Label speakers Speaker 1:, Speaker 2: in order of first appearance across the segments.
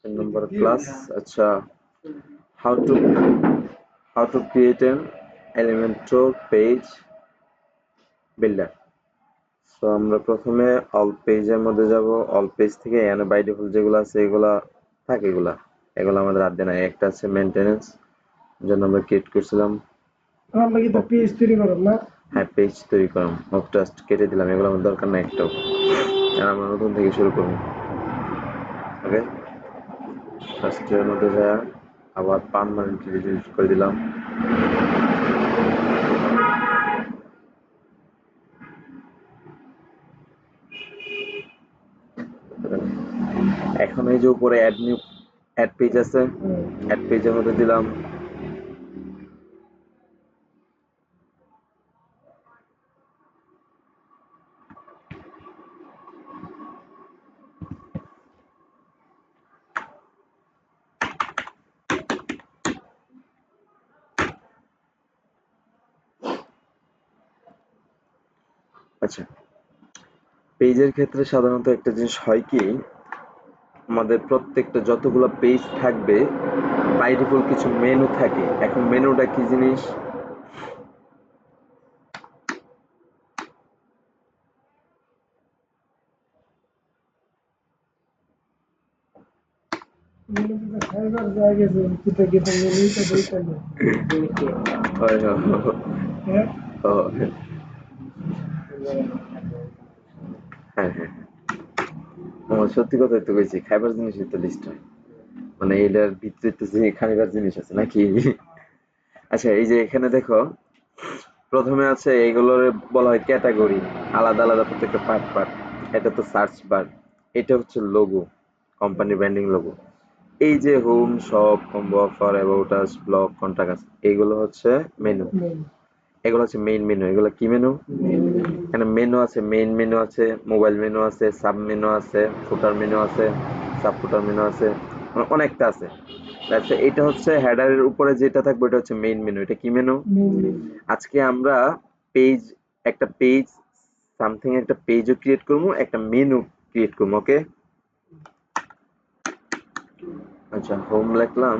Speaker 1: number class. আচ্ছা, how to create an Elementor page builder. So আমরা প্রথমে all পেজের মধ্যে যাব। অল পেজ থেকে এখানে বাই ডিফল্ট যেগুলো আছে এগুলা থাকে, এগুলা আমাদের আর দেনা। একটা আছে মেইনটেনেন্স, জন্য আমরা ক্রিয়েট করছিলাম।
Speaker 2: আমরা কি তো পেজ তৈরি করব না?
Speaker 1: হ্যাঁ, পেজ তৈরি করলাম, অফ জাস্ট কেটে দিলাম, এগুলো আমাদের দরকার না একটাও। আর আমরা নতুন থেকে শুরু করব। ওকে, ফার্স্টের মধ্যে যায় আবার পার্মানেন্টলি ডিলিট করে দিলাম। এখন এই যে উপরে অ্যাড পেজ আছে, অ্যাড পেজের মধ্যে দিলাম। আচ্ছা, পেজের ক্ষেত্রে সাধারণত একটা জিনিস হয় কি, আমাদের প্রত্যেকটা যতগুলো পেজ থাকবে বাই ডিফল্ট কিছু মেনু থাকে। এখন মেনুটা কি জিনিস?
Speaker 2: ফাইবার জায়গা যে কিটা কিটা মেনুটা বইটা না।
Speaker 1: হয় না?
Speaker 2: হ্যাঁ
Speaker 1: হ্যাঁ হ্যাঁ, সত্যি কথাই তো কইছি, খাইবার জিনিসই তো লিস্ট হয়, মানে এটার ভিতরে তো যে খাইবার জিনিস আছে নাকি। আচ্ছা, এই যে এখানে দেখো, প্রথমে আছে এইগুলোর বলা হয় ক্যাটাগরি, আলাদা আলাদা প্রত্যেকটা পার্ট পার্ট। এটা তো সার্চ বার, এটা হচ্ছে লোগো, কোম্পানি ব্র্যান্ডিং লোগো। এই যে home, shop, combo offer, about us, blog, contact, এইগুলো হচ্ছে মেনু। এগুলো হচ্ছে মেইন মেনু। এগুলো কি মেনু? এখানে মেনু আছে, মেইন মেনু আছে, মোবাইল মেনু আছে, সাব মেনু আছে, ফুটার মেনু আছে, সাব ফুটার মেনু আছে, অনেকটা আছে। আচ্ছা, এটা হচ্ছে হেডারের উপরে যেটা থাকবে এটা হচ্ছে মেইন মেনু। এটা কি মেনু? আজকে আমরা পেজ, একটা পেজ সামথিং, একটা পেজও ক্রিয়েট করবো, একটা মেনু ক্রিয়েট করবো। ওকে, আচ্ছা, হোম লিখলাম,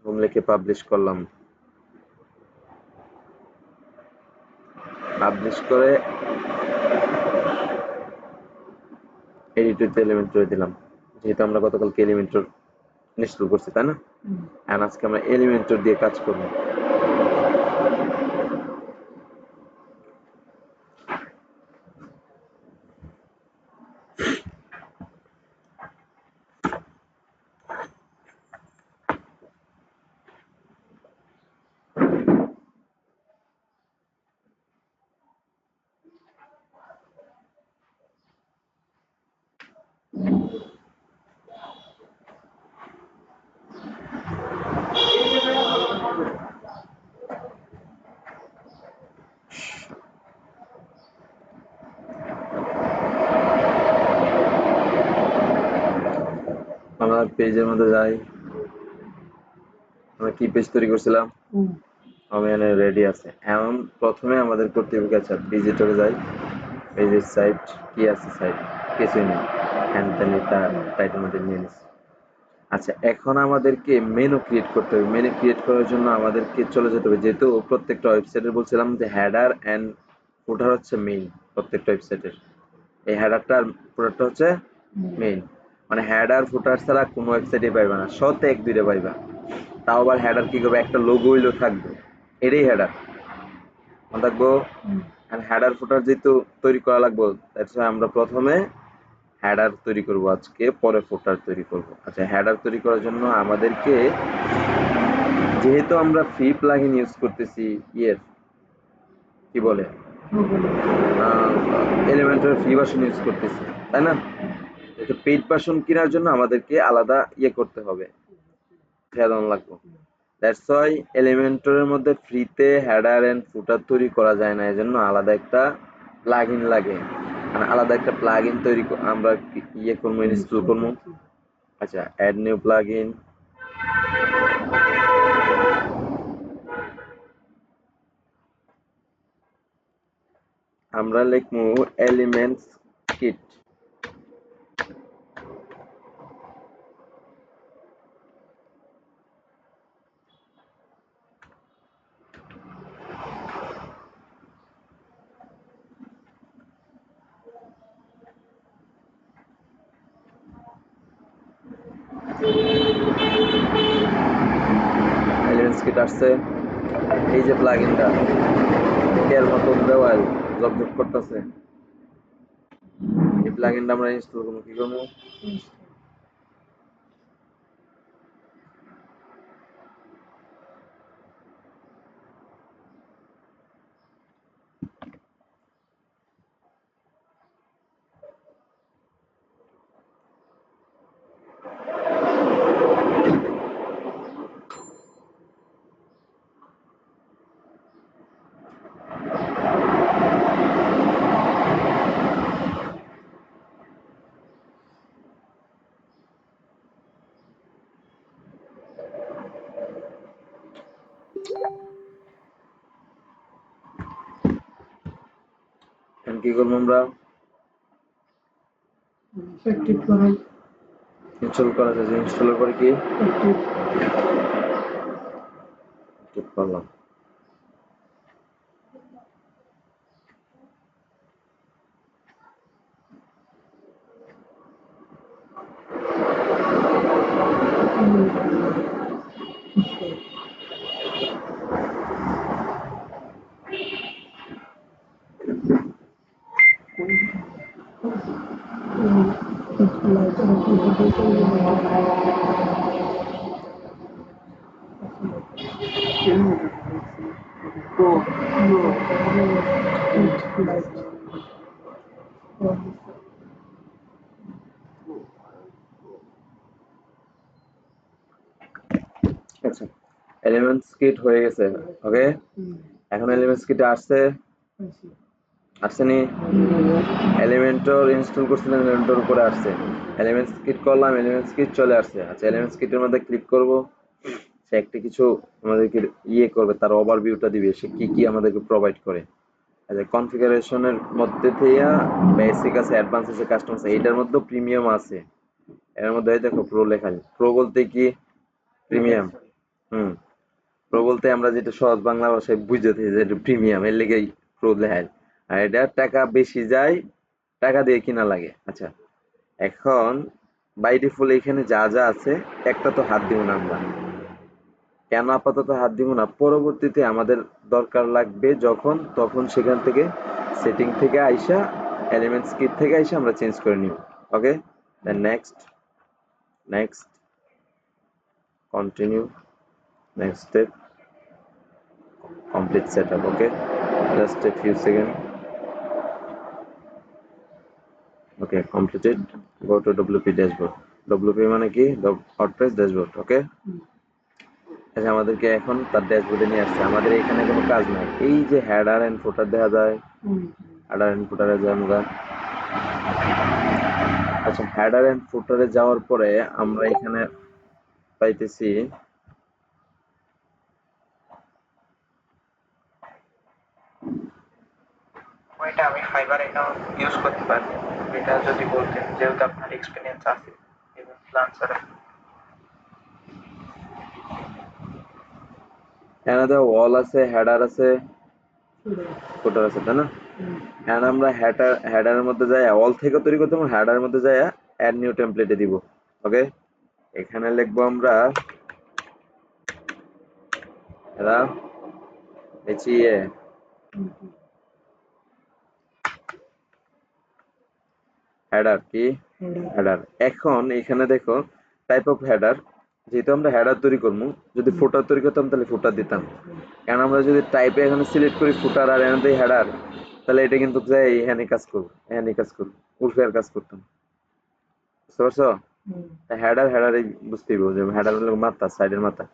Speaker 1: হোম লিখে পাবলিশ করলাম। পাবলিশ করে এডিটর এলিমেন্টর দিলাম, যেহেতু আমরা গতকালকে এলিমেন্টর ইনস্টল করছি, তাই না? আর আজকে আমরা এলিমেন্টর দিয়ে কাজ করবো। আমরা পেজের মধ্যে যাই, আমরা কি পেজ তৈরি করছিলাম, আমি এখানে রেডি আছে। এখন প্রথমে আমাদের করতে হবে, আচ্ছা ভিজিটরে যাই, পেজের সাইট কি আছে, সাইট কিছুই নেই, হ্যান্ড টাইটেল মধ্যে নিয়ে নিচ্ছি। আচ্ছা, এখন আমাদেরকে মেনু ক্রিয়েট করতে হবে। মেনু ক্রিয়েট করার জন্য আমাদেরকে চলে যেতে হবে, যেহেতু প্রত্যেকটা ওয়েবসাইটে বলছিলাম যে হেডার এন্ড ফুটার হচ্ছে মেইন। প্রত্যেকটা ওয়েবসাইটের এই হেডারটা আর ফুটারটা হচ্ছে মেইন, মানে হেডার ফুটার ছাড়া কোনো ওয়েবসাইটে পাইবা না, শতে এক দুইটা পাইবা। তাও আবার হেডার কি করবে, একটা লোগো হইলো থাকবে, এটাই হেডার থাকবো। হেডার ফুটার যেহেতু তৈরি করা লাগবে, আমরা প্রথমে হেডার তৈরি করব আজকে, পরে ফুটার তৈরি করব। আচ্ছা, হেডার তৈরি করার জন্য আমাদেরকে, যেহেতু আমরা ফ্রি প্লাগইন ইউজ করতেছি, কি বলে, এলিমেন্টর ফ্রি ভার্সন ইউজ করতেছি, তাই না? এটা পেইড ভার্সন কেনার জন্য আমাদেরকে আলাদা করতে হবে, খেয়াল লাগবে। দ্যাটস ওয়াই এলিমেন্টরের মধ্যে ফ্রিতে হেডার এন্ড ফুটার তৈরি করা যায় না, এজন্য আলাদা একটা প্লাগইন লাগে, মানে আলাদা একটা প্লাগইন তৈরি আমরা করবো, ইনস্টল করবো। আচ্ছা, অ্যাড নিউ প্লাগইন, আমরা লিখবো এলিমেন্টস কিট। এলিমেন্টস কিট আসছে। এই যে প্লাগইনটা এর মতন দেওয়াল জবজব করতেছে, এই প্লাগইনটা আমরা ইনস্টল করবো। কি করবো? এখন কি করবো আমরা?
Speaker 2: অ্যাক্টিভ করো।
Speaker 1: ইনস্টল করা যাচ্ছে। ইনস্টলের পরে কি
Speaker 2: অ্যাক্টিভ
Speaker 1: ঠিক করলাম। আচ্ছা, এলিমেন্টস কিট হয়ে গেছে। ওকে, এখন এলিমেন্টস কিট আসছে, আসছেনি? এলিমেন্টর ইনস্টল করছিলাম, এলিমেন্টর উপরে আসছে। এলিমেন্টস কিট করলাম, এলিমেন্টস কিট চলে আসছে। আচ্ছা, এলিমেন্টস কিটের মধ্যে ক্লিক করব। সে একটা কিছু আমাদেরকে ইয়ে করবে, তার ওভারভিউটা দিবে, সে কি কি আমাদেরকে প্রোভাইড করে। আচ্ছা, কনফিগারেশনের মধ্যে থেকে বেসিক আছে, অ্যাডভান্স আছে, কাস্টম আছে, এইটার মধ্যে প্রিমিয়াম আছে। এর মধ্যে এই দেখো প্রো লেখা আছে। প্রো বলতে কি? প্রিমিয়াম। হুম, প্রো বলতে আমরা যেটা সহজ বাংলা ভাষায় বুঝতে থাকি যে এটা প্রিমিয়াম, এর লেগেই প্রো লেখা আছে। আর এটা টাকা বেশি যায়, টাকা দিয়ে কিনা লাগে। আচ্ছা, এখন বাই ডিফল্ট এখানে যা যা আছে একটা তো হাত দিব না আমরা। কেন আপাতত হাত দিব না? পরবর্তীতে আমাদের দরকার লাগবে যখন, তখন সেখান থেকে সেটিং থেকে আইসা, এলিমেন্টস কিট থেকে আইসা আমরা চেঞ্জ করে নিব। Okay, then next, next, continue, next step, complete setup. Okay, just a few second. Okay, completed. Go to WP dashboard. WP মানে কি? WordPress dashboard. ওকে, আচ্ছা, আমাদেরকে এখন তার ড্যাশবোর্ডে নিয়ে আসছে। আমাদের এখানে কোনো কাজ নাই। এই যে হেডার এন্ড ফুটার দেখা যায়, হেডার এন্ড ফুটারে যাই আমরা। আচ্ছা, হেডার এন্ড ফুটারে যাওয়ার পরে আমরা এখানে পাইতেছি
Speaker 3: ওইটা আমি ফাইবার অ্যাকাউন্ট ইউজ করতে পারি, এটা যদি বলতেন, যেহেতু আপনার এক্সপিরিয়েন্স আছে এবং ফ্রিল্যান্সারে।
Speaker 1: এখানে তো ওয়াল আছে, হেডার আছে, ফুটার আছে, তাই না? এখন আমরা হেডারের মধ্যে যাই, ওয়াল থেকে তৈরি করতে হবে, হেডারের মধ্যে যাই অ্যাড নিউ টেমপ্লেটে দিব। ওকে, এখানে লিখবো আমরা এরা এইচইএ হেডার। কি হেডার? এখন এখানে দেখো টাইপ অফ হেডার, যেহেতু আমরা হেডার তৈরি করবো, যদি ফুটার তৈরি করতাম তাহলে ফুটার দিতাম। কারণ আমরা যদি টাইপে এখানে সিলেক্ট করি ফুটার আর এখানে দিই হেডার, তাহলে এটা কিন্তু যাই এখানে কাজ করবো, এখানে কাজ করবো, উল্টো আর কাজ করতাম। বুঝতে পারছো? হেডার হেডার বুঝতেই পারবো যে হেডার হলো মাথা, সাইডের মাথা।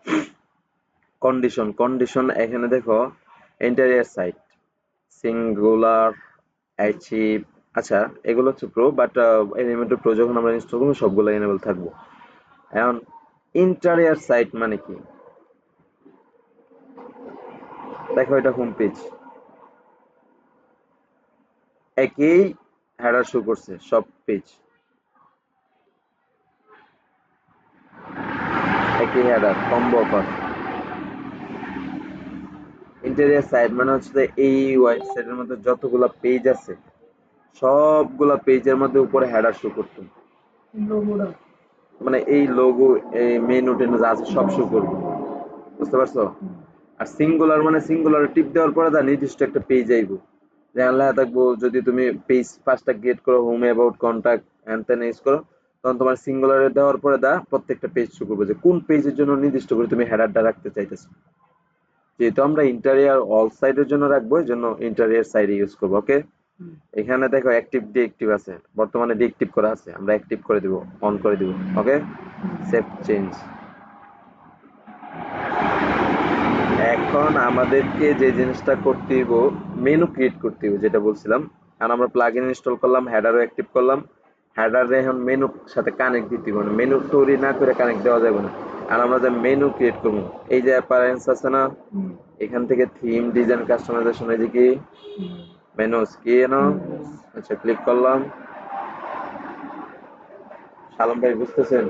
Speaker 1: কন্ডিশন, কন্ডিশন এখানে দেখো ইন্টেরিয়র সাইট, সিঙ্গুলার, অ্যাচিভ। আচ্ছা, এগুলো হচ্ছে প্রো, বাট এলিমেন্টের প্রো যখন আমরা ইনস্টল করবো সবগুলো এনেবল থাকবো। এখন ইন্টেরিয়র সাইট মানে কি? দেখো এটা হোম পেজ, একই হেডার শো করছে সব পেজ, একই header, combo offer. Interior site মানে হচ্ছে যে এই ওয়েবসাইটের মধ্যে যতগুলা পেজ আছে সবগুলা পেজের মধ্যে উপরে হেডার শো করতো। মানে এই লোগো, এই মেনু টেনু যা আছে সব শো করবে, বুঝতে পারছো? আর সিঙ্গুলার মানে সিঙ্গুলার টিপ দেওয়ার পরে তার নির্দিষ্ট একটা পেজ আইব, যেখানে লেখা থাকবো, যদি তুমি পেজ পাঁচটা ক্রিয়েট করো, হোম, অ্যাবাউট, কন্টাক্ট এন্ড তেন ইউজ করো, তখন তোমার সিঙ্গুলারে দেওয়ার পরে প্রত্যেকটা পেজ শো করবে যে কোন পেজের জন্য নির্দিষ্ট করে তুমি হেডারটা রাখতে চাইতেছো। যেহেতু আমরা ইন্টারিয়ার অল সাইডের জন্য রাখবো, এই জন্য ইন্টারিয়ার সাইড ইউজ করবো। ওকে, এখানে দেখো অ্যাক্টিভ ডিএক্টিভ আছে, বর্তমানে ডিএক্টিভ করা আছে, আমরা অ্যাক্টিভ করে দিব, অন করে দিব। ওকে, সেভ চেঞ্জ। এখন আমাদেরকে যে জিনিসটা করতে হইব, মেনু ক্রিয়েট করতে হইব, যেটা বলছিলাম। আর আমরা প্লাগইন ইনস্টল করলাম, হেডারও অ্যাক্টিভ করলাম। হেডারে এখন মেনু সাথে কানেক্ট দিতে হবে, মানে মেনু তৈরি না করে কানেক্ট দেওয়া যাবে না। আর আমরা যে মেনু ক্রিয়েট করবো, এই যে অ্যাপারেন্স আছে না, এখান থেকে থিম, ডিজাইন, কাস্টমাইজেশন, এই যে কি মেনুস কি না, আচ্ছা ক্লিক করলাম। সালাম ভাই, বুঝতেছেন?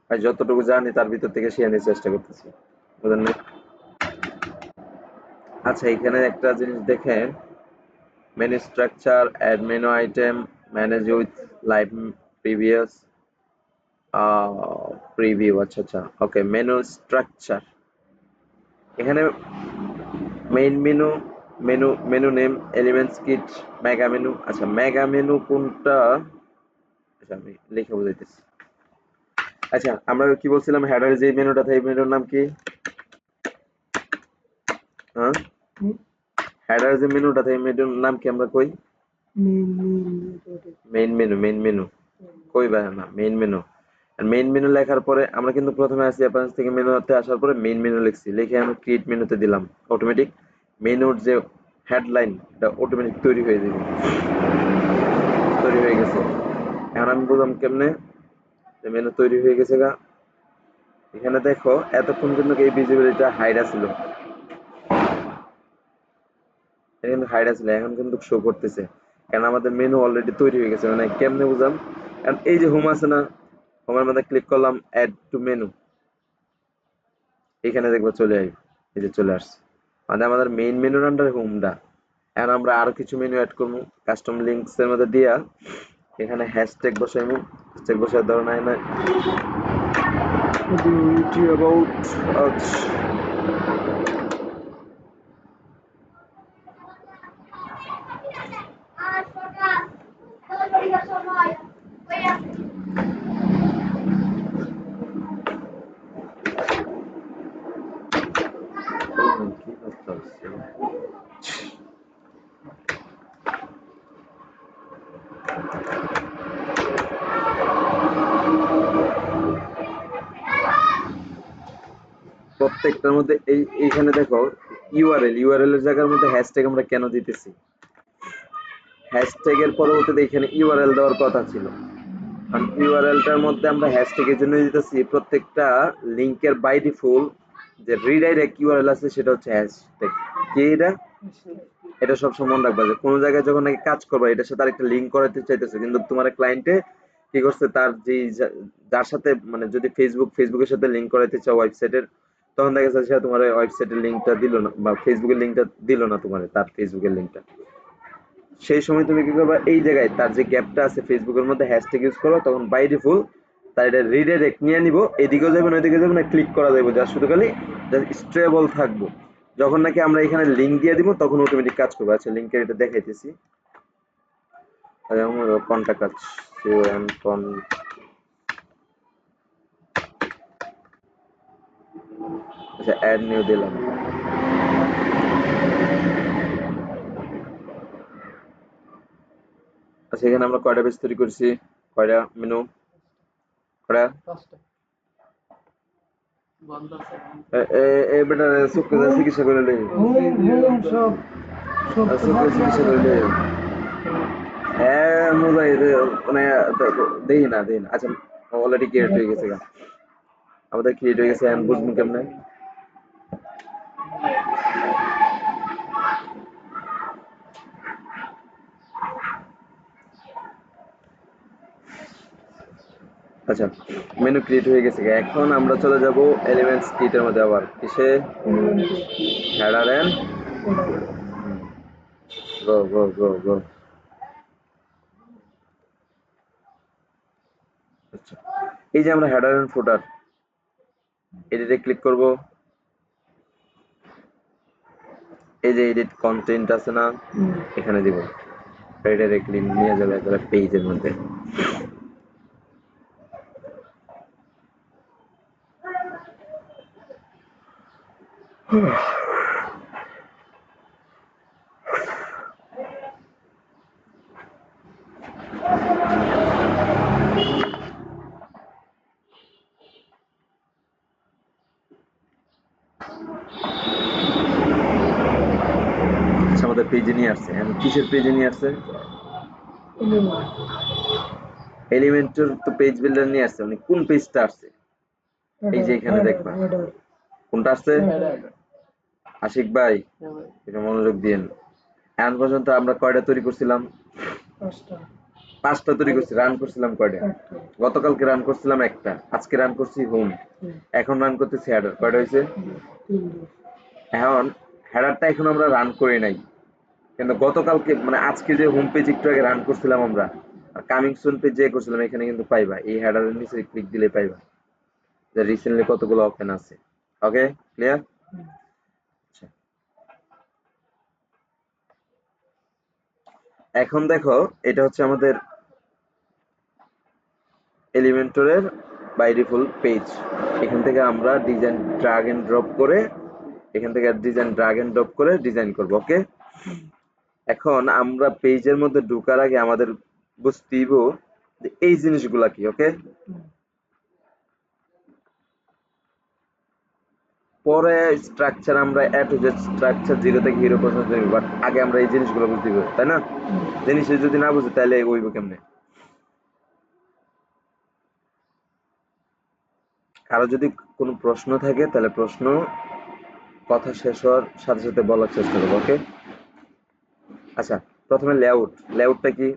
Speaker 1: ভাই যতটুকু জানি তার ভিতর থেকে শেয়ার চেষ্টা করতেছি, বুঝলেন না? আচ্ছা, এখানে একটা জিনিস দেখেন, menu structure, add menu item, manage with live previous preview. আচ্ছা আচ্ছা, ওকে, মেনু স্ট্রাকচার। এখানে main menu, menu name, elements kit, mega menu. আচ্ছা, মেগা মেনু কোনটা? আচ্ছা, আমি লিখে বুঝাইতেছি। আচ্ছা, আমরা কি বলছিলাম, হেডারে যে মেনুটা থাকে, এই মেনুর নাম কি? হ্যাঁ, হেডারে যে মেনুটা থাকে, মেনুর নাম কি আমরা কই? মেইন মেনু, মেইন মেনু কই ভাই না, মেইন মেনু। আর মেইন মেনু লেখার পরে আমরা কিন্তু প্রথমে আসি অ্যাপারেন্স থেকে, মেনুতে আসার পরে মেইন মেনু লিখছি, লিখে আমি ক্রিয়েট মেনুতে দিলাম। অটোমেটিক মেনুর যে হেডলাইন, এটা অটোমেটিক তৈরি হয়ে যাবে, তৈরি হয়ে গেছে। এখন আমি বুঝলাম কেমনে যে মেনু তৈরি হয়ে গেছে গা। এখানে দেখো, এতক্ষণ কিন্তু এই ভিজিবিলিটিটা হাইড ছিল, এটা কিন্তু হাইড ছিল, এখন কিন্তু শো করতেছে, কারণ আমাদের মেনু অলরেডি তৈরি হয়ে গেছে। মানে কেমনে বুঝলাম, কারণ এই যে হোম আছে না, হোমের মধ্যে ক্লিক করলাম, অ্যাড টু মেনু, এখানে দেখবো চলে আসবে, এই যে চলে আসছে, মানে আমাদের মেইন মেনুর আন্ডারে হোমটা। এখন আমরা আরো কিছু মেনু অ্যাড করবো, কাস্টম লিঙ্কস এর মধ্যে দিয়া এখানে হ্যাশট্যাগ বসাইবো। হ্যাশট্যাগ বসায় ধরো নাই না বিউটি অ্যাবাউট, আচ্ছা কি করতে হচ্ছে? প্রত্যেকটার মধ্যে এইখানে দেখো, ইউআরএল এর জায়গার মধ্যে হ্যাশট্যাগ আমরা কেন দিতেছি? হ্যাশট্যাগ এর পরবর্তীতে এখানে ইউআরএল দেওয়ার কথা ছিল, কারণ ইউআরএলটার মধ্যে আমরা হ্যাশট্যাগ এর জন্য দিতেছি। প্রত্যেকটা লিংকের বাই ডিফল্ট যে রিডাইরেক্ট ইউআরএল আছে, সেটা হচ্ছে হ্যাশট্যাগ। কি এটা? এটা সবসময় মনে রাখবা যে কোনো জায়গায় যখন নাকি কাজ করবা, এটার সাথে আরেকটা লিঙ্ক করাতে চাইতেছে, কিন্তু তোমার ক্লায়েন্টে কি করছে, তার যে যার সাথে, মানে যদি ফেসবুকের সাথে লিঙ্ক করাতে চাও ওয়েবসাইটের, তখন দেখা যাচ্ছে সে তোমার ওয়েবসাইটের লিঙ্কটা দিল না, বা ফেসবুকের লিঙ্কটা দিল না তোমার, তার ফেসবুকের লিঙ্কটা। সেই সময় তুমি কি করবা, এই জায়গায় তার যে গ্যাপটা আছে ফেসবুকের মধ্যে, হ্যাশট্যাগ ইউজ করো, তখন বাই ডিফল্ট তার এটা রিডাইরেক্ট নিয়ে নিব, এদিকেও যাবে না ওইদিকে যাবে না, ক্লিক করা যাবে, যা শুধু খালি স্টেবল থাকবো। যখন নাকি আমরা এখানে লিঙ্ক দিয়ে দিব, তখন অটোমেটিক কাজ করবে। আচ্ছা, লিঙ্কের এটা দেখাইতেছি, কন্টাক্ট আছে, আচ্ছা অ্যাড নিউ দিলাম। আচ্ছা, এখানে আমরা কয়টা পেজ তৈরি করছি, কয়টা মেনু, কয়টা? এ বেটা চুক্তি চিকিৎসা করে লই,
Speaker 2: সব সব তো
Speaker 1: চুক্তি চিকিৎসা করে লই। হ্যাঁ, মোজাই মানে দেখি না। আচ্ছা, অলরেডি ক্রিয়েট হয়ে গেছে গা, আমাদের ক্রিয়েট হয়ে গেছে, এখন বুঝবো কেমনে? আচ্ছা, মেনু ক্রিয়েট হয়ে গেছে গা। এখন আমরা চলে যাব এলিমেন্টস কিটের মধ্যে, আবার কিসে? হেডার এন্ড গো গো গো গো। এই যে আমরা হেডার এন্ড ফুটার এডিটে ক্লিক করব, এই যে এডিট কন্টেন্ট আছে না, এখানে দিব, ডাইরেক্টলি নিয়ে যাবে একেবারে পেজের মধ্যে। আচ্ছা, আমাদের পেজে নিয়ে আসছে। এখন কিসের পেজে নিয়ে আসছে? এলিমেন্টর তো পেজ বিল্ডার নিয়ে আসছে, মানে কোন পেজটা আসছে? এই যে এখানে দেখবা কোনটা আসছে। আশিক ভাই এটা মনোযোগ দিন। এখন পর্যন্ত আমরা কয়টা তৈরি করছিলাম? 5টা তৈরি করছি। রান করছিলাম কয়টা? গতকালকে রান করছিলাম একটা, আজকে রান করছি হোম, এখন রান করতেছি হেডার। কয়টা হয়েছে? এখন হেডারটা এখন আমরা রান করি নাই, কিন্তু গতকালকে মানে আজকে যে হোম পেজ একটু আগে রান করছিলাম আমরা, আর কামিং সুন পেজ যে করছিলাম, এখানে কিন্তু পাইবা, এই হেডারের নিচে ক্লিক দিলে পাইবা যে রিসেন্টলি কতগুলো ওপেন আছে। ওকে, ক্লিয়ার? আচ্ছা, এখন দেখো এটা হচ্ছে আমাদের এলিমেন্টরের বাই ডিফল্ট পেজ। এখান থেকে আমরা ডিজাইন ড্রাগ এন্ড ড্রপ করে, এখান থেকে ডিজাইন ড্রাগ এন্ড ড্রপ করে ডিজাইন করব। ওকে, এখন আমরা পেজের মধ্যে ঢোকার আগে আমাদের বুঝতে দিব যে এই জিনিসগুলা কি। ওকে, পরে স্ট্রাকচার আমরা এ টু জেড স্ট্রাকচার 0 থেকে হিরো পর্যন্ত দেখব, বাট আগে আমরা এই জিনিসগুলো বুঝতে দিব, তাই না? জিনিস যদি না বুঝি তাহলে এগোইব কেমনে? কারো যদি কোনো প্রশ্ন থাকে তাহলে প্রশ্ন কথা শেষ হওয়ার সাথে সাথে বলার চেষ্টা করবো। ওকে, আচ্ছা, প্রথমে লেআউট। লেআউটটা কি?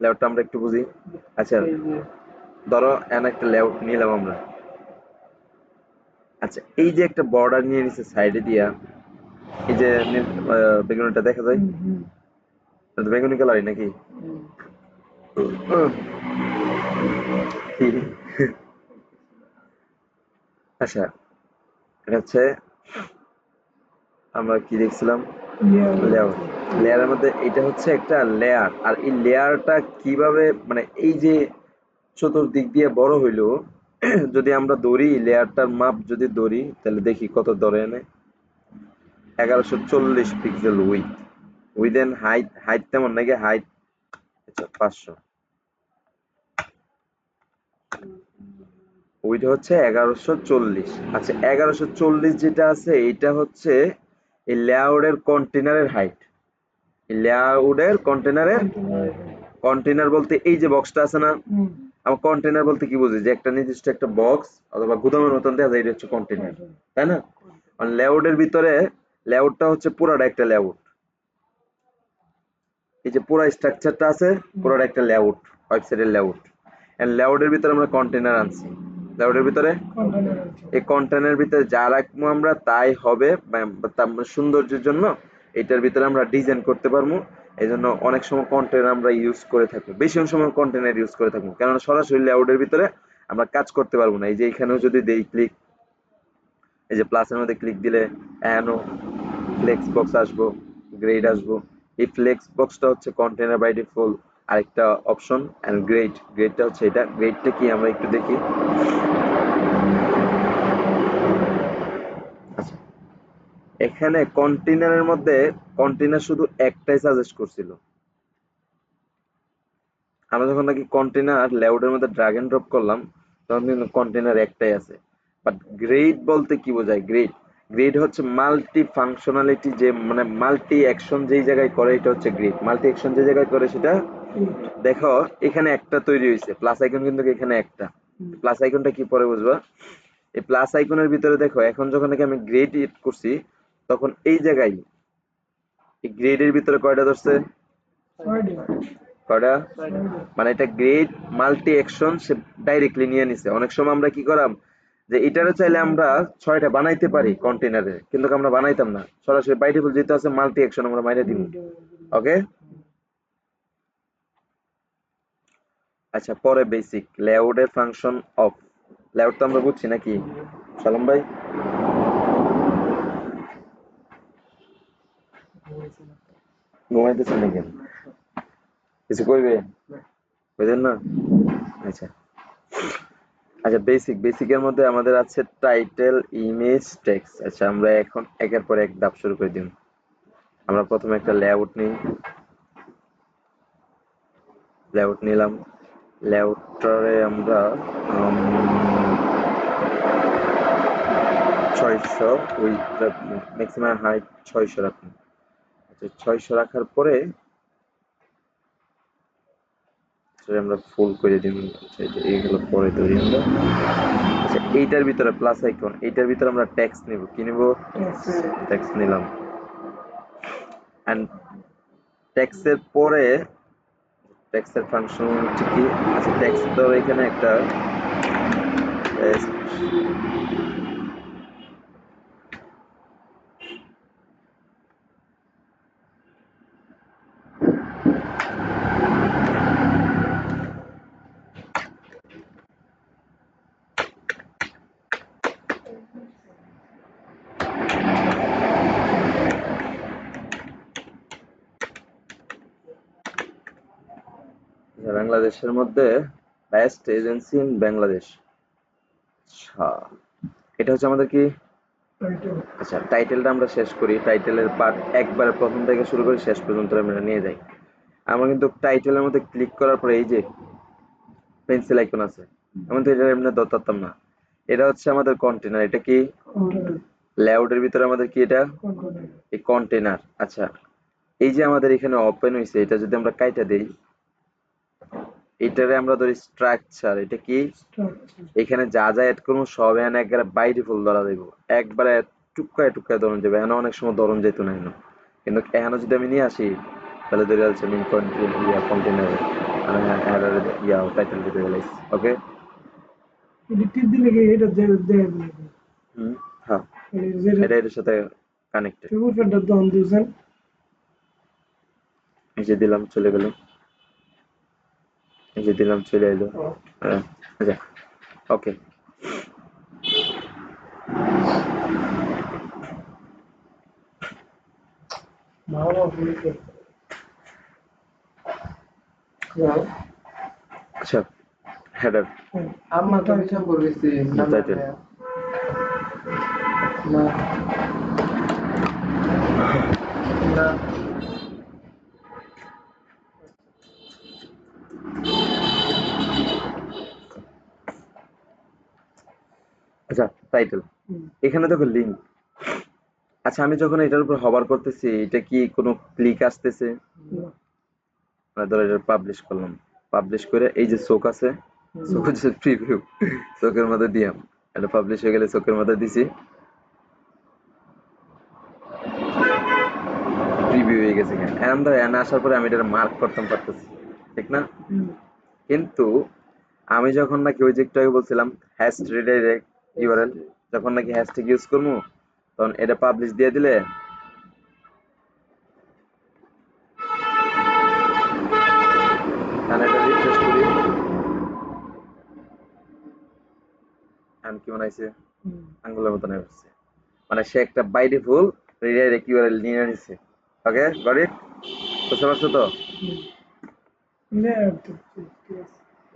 Speaker 1: লেআউটটা আমরা একটু বুঝি। আচ্ছা, ধরো এন একটা লেআউট নিলাম আমরা। আচ্ছা, এই যে একটা বর্ডার নিয়ে নিছে সাইডে দিয়া, এই যে বেগুনিটা দেখা যায়, এটা তো বেগুনি কালারই নাকি? আচ্ছা, এটা হচ্ছে আমরা কি দেখছিলাম, লেয়ার। লেয়ারের মধ্যে এটা হচ্ছে একটা লেয়ার, আর এই লেয়ারটা কিভাবে মানে এই যে চতুর্দিক দিয়ে বড় হইলো, যদি আমরা ধরি লেয়ারটার মাপ যদি ধরি তাহলে দেখি কত ধরে এনে 1140 pixel with. With height, height তেমন নাকি? হাইট আচ্ছা 500, ওইটা হচ্ছে 1140। আচ্ছা, 1140 যেটা আছে এটা হচ্ছে এই লেআউটের কন্টেনারের হাইট। এই লেআউটের কন্টেনারের, কন্টেনার বলতে এই যে বক্সটা আছে না, আমার কন্টেনার বলতে কি বুঝি? যে একটা নির্দিষ্ট একটা বক্স অথবা গুদামের মতন দেখা যায়, এটা হচ্ছে কন্টেনার, তাই না? আর লেআউটের ভিতরে লেআউটটা হচ্ছে পুরাটা একটা লেআউট। এই যে পুরো স্ট্রাকচারটা আছে পুরোটা একটা লেআউট, ওয়েবসাইটের লেআউট। এন্ড লেআউটের ভিতরে আমরা কন্টেনার আনছি। লেআউটের ভিতরে এই কন্টেনারের ভিতরে যা রাখবো আমরা তাই হবে, সৌন্দর্যের জন্য এটার ভিতরে আমরা ডিজাইন করতে পারবো। এই জন্য অনেক সময় কন্টেনার আমরা ইউজ করে থাকবো, বেশি সময় কন্টেনার ইউজ করে থাকবো, কেননা সরাসরি লেআউটের ভিতরে আমরা কাজ করতে পারবো না। এই যে এখানেও যদি দেই ক্লিক, এই যে প্লাসের মধ্যে ক্লিক দিলে এনো ফ্লেক্স বক্স আসবো, গ্রেড আসবো। এই ফ্লেক্স বক্সটা হচ্ছে কন্টেনার বাই ডিফল্ট আরেকটা অপশন। এন্ড গ্রেডটা হচ্ছে এটা। গ্রেডটা কি আমরা একটু দেখি। আচ্ছা, এখানে কন্টেনারের মধ্যে কন্টেনার শুধু একটাই সাজেস্ট করছিল। আমরা যখন নাকি কন্টেনার লেআউটের মধ্যে ড্র্যাগ এন্ড ড্রপ করলাম তখন কিন্তু কন্টেনার একটাই আছে। বাট গ্রেড বলতে কি বোঝায়? গ্রেড হচ্ছে মাল্টি ফাংশনালিটি, যে মানে মাল্টি অ্যাকশন যেই জায়গায় করে এটা হচ্ছে গ্রেড। মাল্টি অ্যাকশন যে জায়গায় করে সেটা, দেখো এখানে একটা তৈরি হয়েছে, প্লাস আইকন কিন্তু এখানে একটা। প্লাস আইকনটা কি পরে বুঝবা। এই প্লাস আইকনের ভিতরে দেখো এখন যখন নাকি আমি গ্রেড এড করছি তখন এই জায়গায় এই গ্রেডের ভিতরে কয়টা ধরছে? কয়টা? মানে এটা গ্রেড মাল্টি অ্যাকশন সে ডাইরেক্টলি নিয়ে নিছে। অনেক সময় আমরা কি করাম যে এটারও চাইলে আমরা 6টা বানাইতে পারি কন্টেনারে, কিন্তু আমরা বানাইতাম না, সরাসরি বাই ডিফল্ট যেটা আছে মাল্টি অ্যাকশন আমরা মাইরে দিব। ওকে, আচ্ছা, পরে বেসিক লেআউটের ফাংশন অফ। লেআউট তো আমরা বুঝছি নাকি সালাম ভাই? ঘুমাইতেছেন নাকি? কিছু কইবে? বুঝলেন না? আচ্ছা আচ্ছা, বেসিকের মধ্যে আমাদের আছে টাইটেল, ইমেজ, টেক্সট। আচ্ছা, আমরা এখন একের পর এক ধাপ শুরু করে দিই। আমরা প্রথমে একটা লেআউট নিই, লেআউট নিলাম, লেআউটটারে আমরা 600, ওইটা ম্যাক্সিমাম হাইট 600 রাখুন। আচ্ছা, 600 রাখার পরে সেটা আমরা ফুল করে দিব। আচ্ছা, এইগুলো পরে ধরি আমরা। আচ্ছা, এইটার ভিতরে প্লাস আইকন, এইটার ভিতরে আমরা টেক্সট নিব। কি নিব? টেক্সট নিলাম। এন্ড টেক্সটের পরে টেক্সটের ফাংশন হচ্ছে কি? আচ্ছা, টেক্সট ধরো এখানে একটা বাংলাদেশের মধ্যে বেস্ট এজেন্সি ইন বাংলাদেশ। আচ্ছা, এটা হচ্ছে আমাদের কি? আচ্ছা, টাইটেলটা আমরা শেষ করি। টাইটেলের পার্ট একবারে প্রথম থেকে শুরু করে শেষ পর্যন্ত আমরা নিয়ে যাই। আমরা কিন্তু টাইটেলের মধ্যে ক্লিক করার পরে এই যে পেন্সিল আইকন আছে, আমি তো এটা এমনি ধরতাম না। এটা হচ্ছে আমাদের কন্টেনার। এটা কি? লেআউটের ভিতরে আমাদের কি এটা? এই কন্টেনার। আচ্ছা, এই যে আমাদের এখানে ওপেন হইছে, এটা যদি আমরা কাইটা দেই, এটারে আমরা ধরি স্ট্রাকচার। এটা কি? এখানে যা যা এড করবো সব এখানে একবারে বাই ডিফল্ট ধরা দেব। একবারে টুকায় টুকায় ধরন যাবে। এখানে অনেক সময় ধরন যেত না এখানে, কিন্তু এখানে যদি আমি নিয়ে আসি তাহলে ধরে যাচ্ছে মেইন কন্টেনারে মানে টাইটেল দিতে গেলে। ওকে,
Speaker 2: টিপ দিলে কি এটা দেয়
Speaker 1: হ্যাঁ, এটা এটার সাথে কানেক্টেড।
Speaker 2: পেপারটা দন দিয়েছেন।
Speaker 1: এই যে দিলাম, চলে গেল। এই যে দিলাম, চলে এলো। আচ্ছা, ওকে। আচ্ছা, হেডার
Speaker 2: আমার তো বিষয় করেছি
Speaker 1: টাইটেল।
Speaker 2: না না
Speaker 1: আচ্ছা, টাইটেল। এখানে দেখো লিঙ্ক। আচ্ছা, আমি যখন এটার উপর হবার করতেছি, এটা কি কোনো ক্লিক আসতেছে? মানে ধরো এটা পাবলিশ করলাম, পাবলিশ করে এই যে চোখ আছে, চোখ হচ্ছে প্রিভিউ, চোখের মধ্যে দিয়াম। এটা পাবলিশ হয়ে গেলে চোখের মধ্যে দিছি, প্রিভিউ হয়ে গেছে। এখন ধর এখানে আসার পরে আমি এটা মার্ক করতাম পারতেছি, ঠিক না? কিন্তু আমি যখন নাকি ওই যে একটু আগে বলছিলাম হ্যাশ রিডাইরেক্ট ইউআরএল, যখন নাকি হ্যাশট্যাগ ইউজ করবো তখন এটা পাবলিশ দিয়ে দিলে আমি এটা রিফ্রেশ করি, আমি কি মনে হয়েছে আঙ্গুলের মতন হয়ে পড়ছে। মানে সে একটা বাই ডিফল্ট রিডাইরেক্ট ইউআরএল নিয়ে নিছে। ওকে, গট ইট? বুঝতে পারছো তো?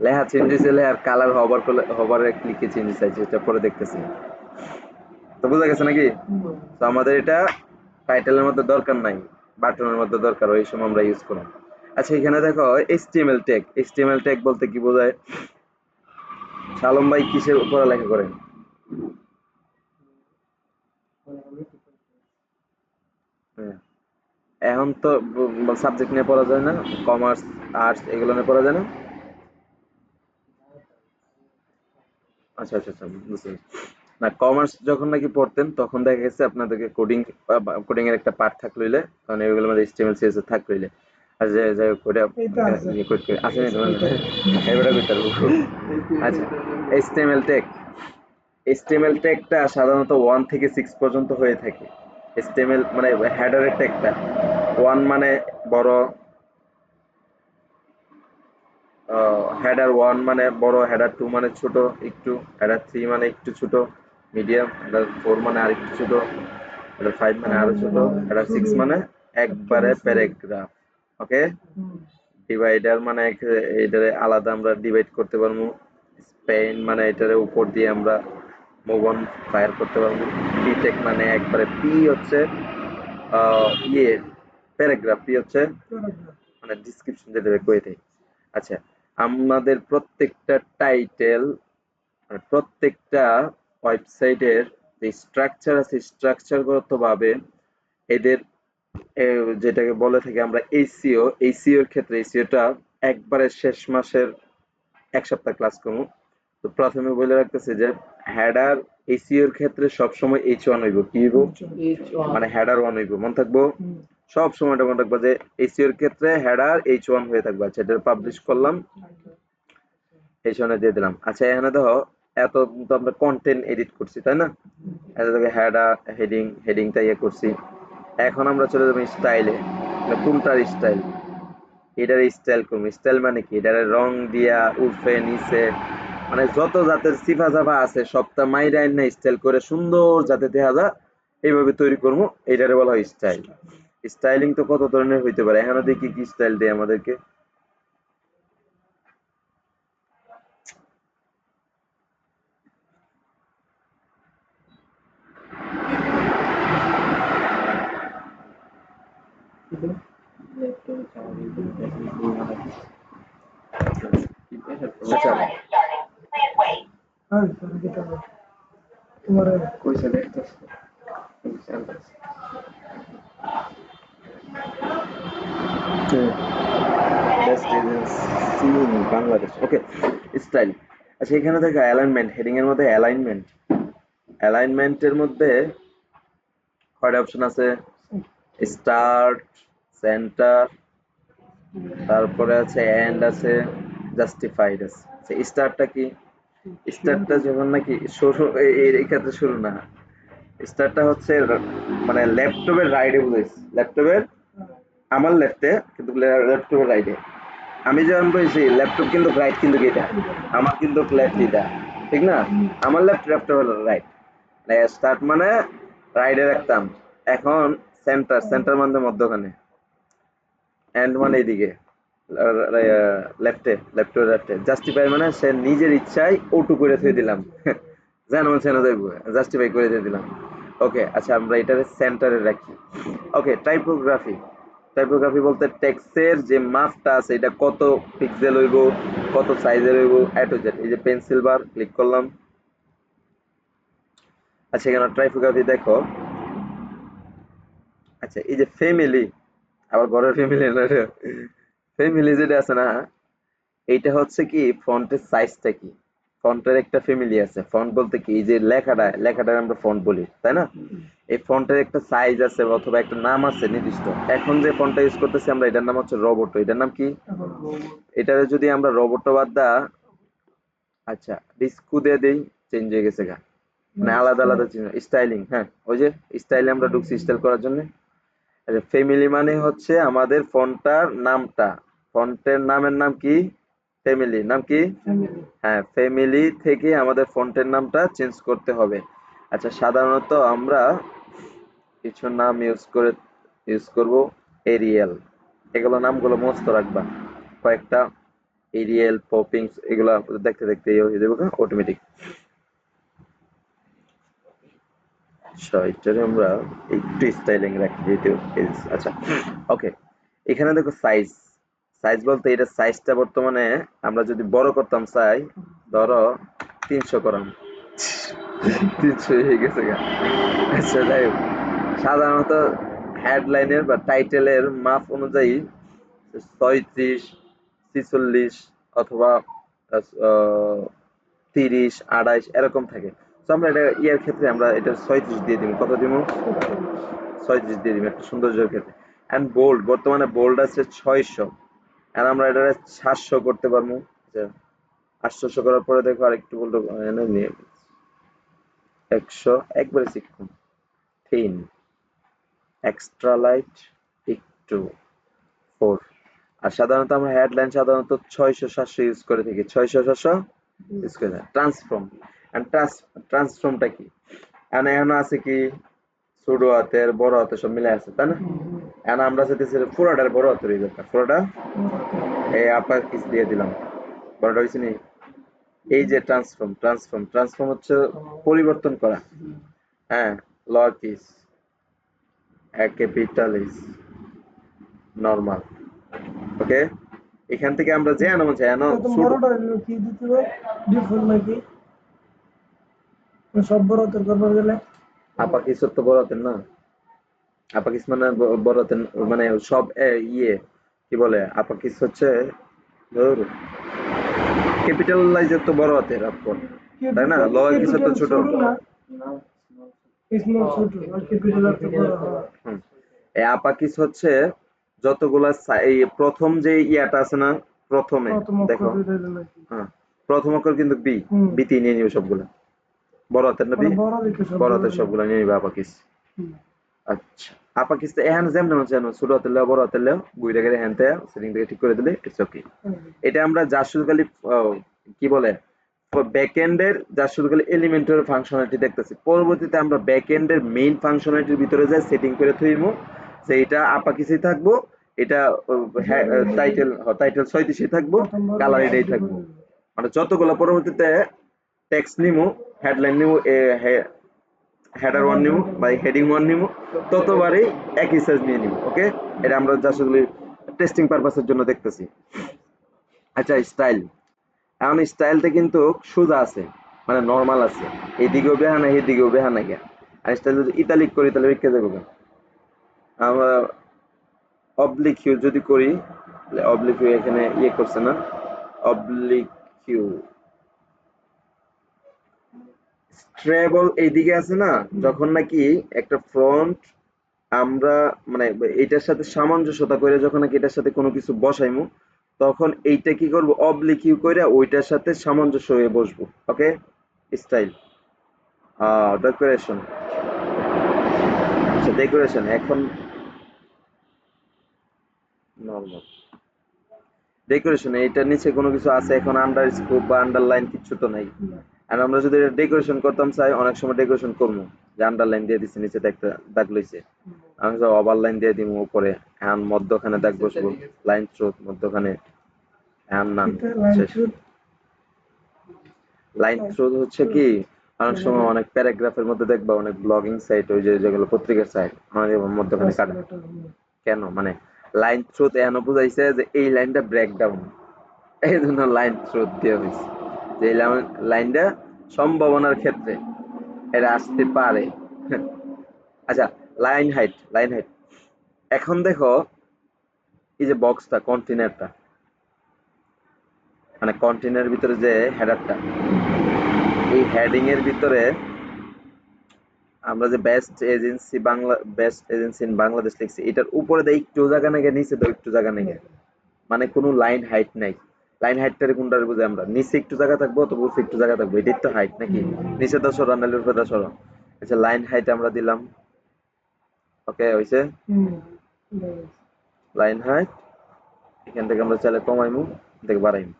Speaker 1: লেখা চেঞ্জ হয়েছে, লেখার কালার হবার করলে হবারের ক্লিকে চেঞ্জ হয়েছে, এটা পরে দেখতেছি। তো বুঝা গেছে নাকি? তো আমাদের এটা টাইটেলের মধ্যে দরকার নাই, বাটনের মধ্যে দরকার, ওই সময় আমরা ইউজ করব। আচ্ছা, এখানে দেখো এইচটিএমএল ট্যাগ। এইচটিএমএল ট্যাগ বলতে কি বোঝায়? শালম ভাই কিসের উপর লেখা করেন? হ্যাঁ, এখন তো সাবজেক্ট নিয়ে পড়া যায় না, কমার্স, আর্টস এগুলো নিয়ে পড়া যায় না। আচ্ছা আচ্ছা আচ্ছা, বুঝতে পেরেছি। না, কমার্স যখন নাকি পড়তেন তখন দেখা গেছে আপনাদেরকে কোডিং, কোডিং এর একটা পার্ট থাকলে, কারণ এগুলোর মধ্যে এইচটিএমএল সিএসএস থাকলে, আর যে যাই হোক ওটা ইয়ে করতে আসে না তোমার এবারে করতে পারবো। আচ্ছা, এইচটিএমএল ট্যাগ। এইচটিএমএল ট্যাগটা সাধারণত 1 থেকে 6 পর্যন্ত হয়ে থাকে। এইচটিএমএল মানে হেডারের ট্যাগটা 1 মানে বড়, হেডার 1 মানে বড়, হেডার 2 মানে ছোট একটু, হেডার 3 মানে একটু ছোট মিডিয়াম, হেডার 4 মানে আরেকটু ছোট, হেডার 5 মানে আরো ছোট, হেডার 6 মানে একবারে প্যারাগ্রাফ। ওকে, ডিভাইডার মানে এটারে আলাদা আমরা ডিভাইড করতে পারবো। স্পেন মানে এটারে উপর দিয়ে আমরা মুভ অন ফায়ার করতে পারবো। পিটেক মানে একবারে পি হচ্ছে ইয়ে প্যারাগ্রাফ, পি হচ্ছে মানে ডিসক্রিপশন যেটা কয়ে দেয়। আচ্ছা, আমাদের প্রত্যেকটা টাইটেল প্রত্যেকটা ওয়েবসাইটের যে স্ট্রাকচার আছে স্ট্রাকচারগত ভাবে এদের যেটাকে বলে থাকি আমরা এসইও, এসইও এর ক্ষেত্রে এসইওটা একবারে শেষ মাসের 1 সপ্তাহ ক্লাস করবো। তো প্রথমে বলে রাখতেছি যে হেডার এসইও এর ক্ষেত্রে সবসময় H1 হইব, কি হইব মানে হেডার 1 হইব, মনে থাকবো সব সময় এটা মনে রাখবো যে এসইও এর ক্ষেত্রে হেডার H1 হয়ে থাকবে। আচ্ছা, এটা পাবলিশ করলাম, H1 দিয়ে দিলাম। আচ্ছা, এখানে দেখো এত তো আমরা কন্টেন্ট এডিট করছি তাই না, এত থেকে হেডার হেডিং, হেডিংটা ইয়ে করছি। এখন আমরা চলে যাবো স্টাইলে। কোনটার স্টাইল, এটার স্টাইল করবো। স্টাইল মানে কি, এটার রং দিয়া উর্ফে নিচে মানে যত জাতের সিফা জাফা আছে সবটা মাইরা না স্টাইল করে সুন্দর যাতে দেখা যায় এইভাবে তৈরি করবো, এটারে বলা হয় স্টাইল। স্টাইলিং তো কত ধরনের হইতে পারে, এখানে দেখি কি স্টাইল দেয় আমাদেরকে। আচ্ছা,
Speaker 2: তোমার
Speaker 1: কইছে দেখতেছ best agency in Bangladesh. Okay, style. আচ্ছা, এখানে দেখো অ্যালাইনমেন্ট, হেডিং এর মধ্যে অ্যালাইনমেন্ট, অ্যালাইনমেন্টের মধ্যে কয়টা অপশন আছে, স্টার্ট, সেন্টার, তারপরে আছে এন্ড আছে, জাস্টিফাইড আছে। স্টার্টটা কি, স্টার্টটা যখন নাকি শুরু, এই ক্ষেত্রে শুরু না, স্টার্টটা হচ্ছে মানে ল্যাপটপের রাইটে বুঝাইছি, ল্যাপটপের আমার লেফটে কিন্তু ল্যাপটপের রাইটে। আমি যখন বলছি ল্যাপটপ কিন্তু রাইট, কিন্তু এটা আমার কিন্তু লেফট, এটা ঠিক না, আমার লেফট, ল্যাপটপের রাইট। স্টার্ট মানে রাইটে রাখতাম। এখন সেন্টার, সেন্টার মানে মধ্যখানে, এন্ড মানে এদিকে লেফটে, লেফটে লেফটে। জাস্টিফাই মানে সে নিজের ইচ্ছায় ওটু করে থুয়ে দিলাম যেন মন যাইব, জাস্টিফাই করে দিয়ে দিলাম। ওকে, আচ্ছা আমরা এটারে সেন্টারে রাখি। ওকে, টাইপোগ্রাফি, টাইপোগ্রাফি বলতে টেক্সটের যে মাপটা আছে এটা কত পিক্সেল হইব, কত সাইজের হইব, এ টু জেড। এই যে পেন্সিল বার ক্লিক করলাম। আচ্ছা, এখানে টাইপোগ্রাফি দেখো। আচ্ছা, এই যে ফ্যামিলি, আবার ঘরের ফ্যামিলি না, ফ্যামিলি যেটা আছে না, এইটা হচ্ছে কি ফন্টের সাইজটা কি, ফন্টের একটা ফ্যামিলি আছে। ফন্ট বলতে কি, এই যে লেখাটা, লেখাটা আমরা ফন্ট বলি তাই না, এই ফন্টের একটা সাইজ আছে অথবা একটা নাম আছে নির্দিষ্ট। এখন যে ফন্টটা ইউজ করতেছি আমরা, এটার নাম হচ্ছে রোবট। এটার নাম কি, এটারে যদি আমরা রোবট বাদ দা, আচ্ছা ডিস্কু দিয়ে দেই, চেঞ্জ হয়ে গেছে গা, মানে আলাদা আলাদা স্টাইলিং। হ্যাঁ, ওই যে স্টাইলে আমরা ঢুকছি স্টাইল করার জন্য। আচ্ছা, ফ্যামিলি মানে হচ্ছে আমাদের ফন্টটার নামটা, ফন্টের নামের নাম কি, ফ্যামিলি নাম কি, হ্যাঁ ফ্যামিলি থেকে আমাদের ফন্টের নামটা চেঞ্জ করতে হবে। আচ্ছা, সাধারণত আমরা কিছু নাম ইউজ করব, এরিয়াল, এগুলো নামগুলো মস্ত রাখবা কয়েকটা, এরিয়াল, পপিংস, এগুলা দেখতে দেখতে ইয়ে হয়ে যাবে অটোমেটিক। এটারে আমরা একটু স্টাইলিং রাখি যেহেতু। আচ্ছা, ওকে, এখানে দেখো সাইজ, সাইজ বলতে এটা সাইজটা বর্তমানে আমরা যদি বড় করতাম চাই, ধরো 300 করাম, 300 হয়ে গেছে গা। আচ্ছা, যাই হোক, সাধারণত হেডলাইনের বা টাইটেলের মাপ অনুযায়ী 36, 46 অথবা 30, 28 এরকম থাকে। তো আমরা এটা ইয়ার ক্ষেত্রে আমরা এটা 36 দিয়ে দিব। কত দিব, 36 দিয়ে দিব একটা সৌন্দর্যের ক্ষেত্রে। এন্ড বোল্ড, বর্তমানে বোল্ড আছে 600, আর আমরা এটা 700 করতে পারবো। 800 করার পরে দেখো আরেকটু বোল্ড নিয়ে 100 একবারে চিকন, থিন, এক্সট্রা লাইট, একটু 4। আর সাধারণত আমরা হেডলাইন সাধারণত 600-700 ইউজ করে থাকি, 600-700 ইউজ করে থাকি। ট্রান্সফর্ম, এন্ড ট্রান্সফর্মটা কি? এখন আছে কি ছোট হাতের বড় হাতের সব মিলে আছে, তাই না? এখন আমরা চাইতেছি পুরোটার বড় হাতের হয়ে যাবে, পুরোটা এই আপার কিস দিয়ে দিলাম, বড়টা হয়েছে নি। এই যে ট্রান্সফর্ম হচ্ছে পরিবর্তন করা। হ্যাঁ, lower case, capital is, normal. Okay, এখান থেকে আমরা যে আনো চাই আনো
Speaker 2: প্রথম
Speaker 1: ছোট
Speaker 2: বড়টা হলো কি দিতে হবে, ডিফল্ট নাকি সব বড় হাতের করবার গেলে
Speaker 1: আপা কিস তো বড় হাতের না, আপা কিস মানে বড় হাতের, মানে সব ইয়ে কি বলে আপা কিস হচ্ছে ধর ক্যাপিটালাইজ তো বড় হাতের অক্ষর, তাই না? লোয়ার কিস তো
Speaker 2: ক্যাপিটাল
Speaker 1: ছোট।
Speaker 2: ছোট না, স্মল ছোট আর ক্যাপিটাল আর তো বড় হয়।
Speaker 1: হুম। এই আপাকিস হচ্ছে যতগুলা এই প্রথম যে ইয়াটা আছে না, প্রথমে
Speaker 2: প্রথম
Speaker 1: দেখো,
Speaker 2: অক্ষর দুইটা হলো নাকি
Speaker 1: হ্যাঁ, প্রথম অক্ষর কিন্তু বি, বিতে নিয়ে নিবে সবগুলা, বড় হাতের না বি,
Speaker 2: মানে বড় দিকে সব
Speaker 1: বড়
Speaker 2: বড়
Speaker 1: হাতের
Speaker 2: দিকে।
Speaker 1: সবগুলা নিয়ে নিবে আপাকিস।
Speaker 2: হুম।
Speaker 1: আচ্ছা, আপাকিস তো এখানে যেমন যেন ছোট হাতের লেও বড় হাতের লেও গুইরা গেলে হ্যান্ড সেটিং থেকে ঠিক করে দিলে ইটস ওকে। এটা আমরা যা শুধু খালি কি বলে ব্যাকএন্ডের যা শুধু খালি এলিমেন্টারি ফাংশনালিটি দেখতেছি, পরবর্তীতে আমরা ব্যাকএন্ডের মেইন ফাংশনালিটির ভিতরে যাই সেটিং করে থইমু যে এটা আপাকিসই থাকবো, এটা টাইটেল টাইটেল 36 থাকবো,
Speaker 2: প্রথমবার
Speaker 1: কালার এটাই থাকবো। মানে যতগুলো পরবর্তীতে টেক্সট নিমু, হেডলাইন নিমু, হেডার ওয়ান নিমু বা হেডিং ওয়ান নিমু, ততবারই একই সাইজ নিয়ে নিব। ওকে, এটা আমরা জাস্ট টেস্টিং পারপাসের জন্য দেখতেছি। আচ্ছা, স্টাইল, এখন স্টাইলটা কিন্তু সোজা আছে, মানে নর্মাল আছে, এইদিকেও বেহানা এইদিকেও বেহানা গিয়া। আর স্টাইল যদি ইতালিক করি তাহলে বিকে যাবে। আমরা অবলিক হিউ যদি করি, অবলিক হিউ এখানে ইয়ে করছে না, অবলিক হিউ ট্রেবল এইদিকে আছে না, যখন নাকি একটা ফ্রন্ট আমরা মানে এটার সাথে সামঞ্জস্যতা করে যখন নাকি এটার সাথে কোনো কিছু বসাইমু, তখন এইটা কি করব, অবলিক ইউ করে ওইটার সাথে সামঞ্জস্য হয়ে বসবো। ওকে, স্টাইল, ডেকোরেশন। আচ্ছা, ডেকোরেশন এখন নরমাল ডেকোরেশন, এটার নিচে কোনো কিছু আছে এখন, আন্ডার স্কোপ বা আন্ডারলাইন কিছু তো নাই। আর আমরা যদি ডেকোরেশন করতাম চাই, অনেক সময় ডেকোরেশন করবো যে আন্ডারলাইন দিয়ে দিচ্ছে, নিচে একটা দাগ লইছে, আমি ওভারলাইন দিয়ে দিব উপরে, এখন মধ্যখানে দাগ বসবো, লাইন স্রোত মধ্যখানে, এখন নাম শেষ। লাইন থ্রু হচ্ছে কি, অনেক সময় অনেক প্যারাগ্রাফের মধ্যে দেখবা অনেক ব্লগিং সাইট, ওই যে যেগুলো পত্রিকার সাইট, আমাদের মধ্যখানে কাটা কেন, মানে লাইন থ্রুত এন বুঝাইছে যে এই লাইনটা ব্রেকডাউন, এই জন্য লাইন থ্রুত দিয়ে হয়েছে যে এই লাইনটা সম্ভাবনার ক্ষেত্রে এটা আসতে পারে। আচ্ছা, লাইন হাইট এখন দেখো, এই যে বক্সটা কন্টেনারটা, মানে কন্টেনারের ভিতরে যে হেডারটা, এই হেডিং এর ভিতরে আমরা যে বেস্ট এজেন্সি ইন বাংলাদেশ লিখছি, এটার উপরে দেয় একটু জায়গা নাকি, নিচে দেয় একটু জায়গা নাকি, মানে কোনো লাইন হাইট নাই। লাইন হাইটটারে কোনটা বুঝে আমরা, নিচে একটু জায়গা থাকবো তো উপরে একটু জায়গা থাকবো, এটাই তো হাইট নাকি? নিচে দা সরা নাহলে উপরে দা সরা। আচ্ছা, লাইন হাইট আমরা দিলাম, ওকে হইছে। লাইন হাইট এখান থেকে আমরা চাইলে কমাইমু, দেখে বাড়াইমু।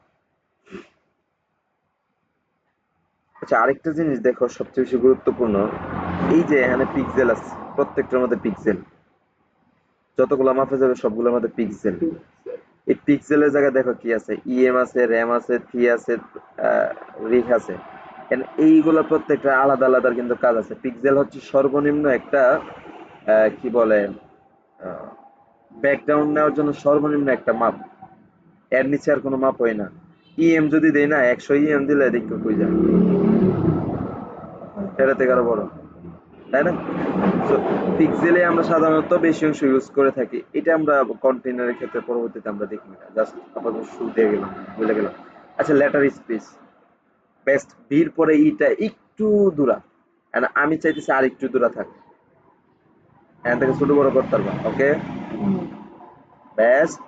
Speaker 1: আচ্ছা, আরেকটা জিনিস দেখো সবচেয়ে বেশি গুরুত্বপূর্ণ, এই যে এখানে পিক্সেল আছে, প্রত্যেকটার মধ্যে পিক্সেল, যতগুলো মাপে যাবে সবগুলোর মধ্যে পিক্সেল। এই পিক্সেলের জায়গায় দেখো কি আছে, ইএম আছে, র্যাম আছে, থি আছে, রিক আছে। এইগুলো প্রত্যেকটা আলাদা আলাদা কিন্তু কাজ আছে। পিক্সেল হচ্ছে সর্বনিম্ন একটা কি বলে ব্যাকগ্রাউন্ড নেওয়ার জন্য সর্বনিম্ন একটা মাপ, এর নিচে আর কোনো মাপ হয় না। ইএম যদি দেই না, 100 ইএম দিলে দেখতে কই যায়, এটা থেকে আরো বড়, তাই না? তো পিক্সেলে আমরা সাধারণত বেশি অংশ ইউজ করে থাকি, এটা আমরা কন্টেনারের ক্ষেত্রে পরবর্তীতে আমরা দেখি না, জাস্ট আপাতত শুরু দিয়ে গেলাম, ভুলে গেলাম। আচ্ছা, লেটার স্পেস, বেস্ট ভির পরে ইটা একটু দূরা, আমি চাইতেছি আর একটু দূরা থাক, এখান থেকে ছোট বড় করতে পারবা। ওকে, বেস্ট,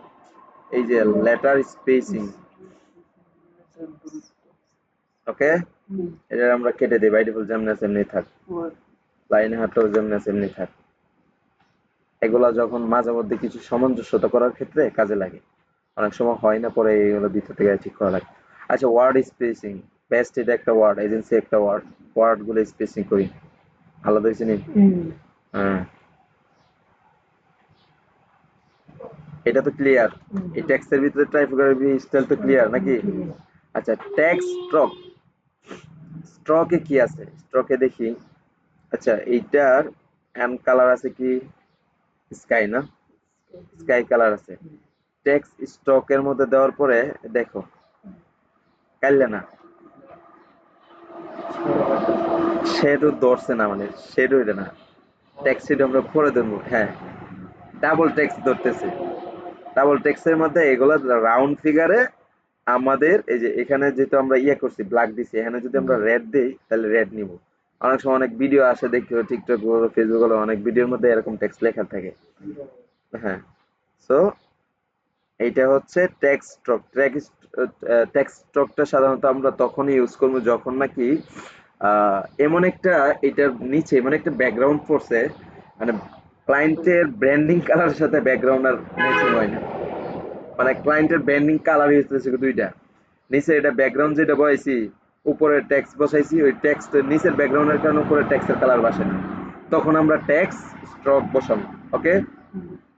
Speaker 1: এই যে লেটার স্পেসিং, ওকে, এটা আমরা কেটে দিই, বাই ডিফল্ট যেমনি আছে এমনি থাক, লাইন হাঁটাও যেমনি আছে এমনি থাক। এগুলা যখন মাঝে মধ্যে কিছু সামঞ্জস্যতা করার ক্ষেত্রে কাজে লাগে। অনেক সময় হয় না, পরে এইগুলো ভিতর থেকে ঠিক করা লাগে। আচ্ছা, ওয়ার্ড স্পেসিং, বেস্ট এটা একটা ওয়ার্ড, এজেন্সি একটা ওয়ার্ড, ওয়ার্ড গুলো স্পেসিং করি আলাদা হয়েছে নি। হ্যাঁ, এটা তো ক্লিয়ার। এই টেক্সটের ভিতরে টাইপোগ্রাফি স্টাইল তো ক্লিয়ার নাকি? আচ্ছা, টেক্সট স্ট্রোক, স্ট্রোকে কি আছে, স্ট্রোকে দেখি। আচ্ছা, এইটার হ্যান্ড কালার আছে কি স্কাই না, স্কাই কালার আছে। টেক্সট স্ট্রোকের মধ্যে দেওয়ার পরে দেখো কাইলে না শেডও ধরছে না, মানে শেডও এটা না, টেক্সট শেড আমরা পরে ধরবো। হ্যাঁ, ডাবল টেক্সট ধরতেছে। ডাবল টেক্সটের মধ্যে এগুলো রাউন্ড ফিগারে আমাদের এই যে এখানে যেহেতু আমরা ইয়ে করছি ব্ল্যাক দিছি, এখানে যদি আমরা রেড দেই তাহলে রেড নিব। অনেক সময় অনেক ভিডিও আসে দেখি টিকটক বলো ফেসবুক বলো, অনেক ভিডিওর মধ্যে এরকম টেক্সট লেখা থাকে। হ্যাঁ, সো এইটা হচ্ছে টেক্সট স্ট্রোক। টেক্সট স্ট্রোকটা সাধারণত আমরা তখনই ইউজ করবো যখন নাকি এমন একটা, এটার নিচে এমন একটা ব্যাকগ্রাউন্ড পড়ছে, মানে ক্লায়েন্টের ব্র্যান্ডিং কালারের সাথে ব্যাকগ্রাউন্ড আর ম্যাচিং হয় না। মানে ক্লায়েন্টের ব্র্যান্ডিং কালার হইতেছে দুইটা, নিচে এটা ব্যাকগ্রাউন্ড যেটা বসাইছি, উপরে টেক্সট বসাইছি, ওই টেক্সট নিচের ব্যাকগ্রাউন্ডের কারণে উপরে টেক্সটের কালার বসে না, তখন আমরা টেক্সট স্ট্রোক বসাবো। ওকে,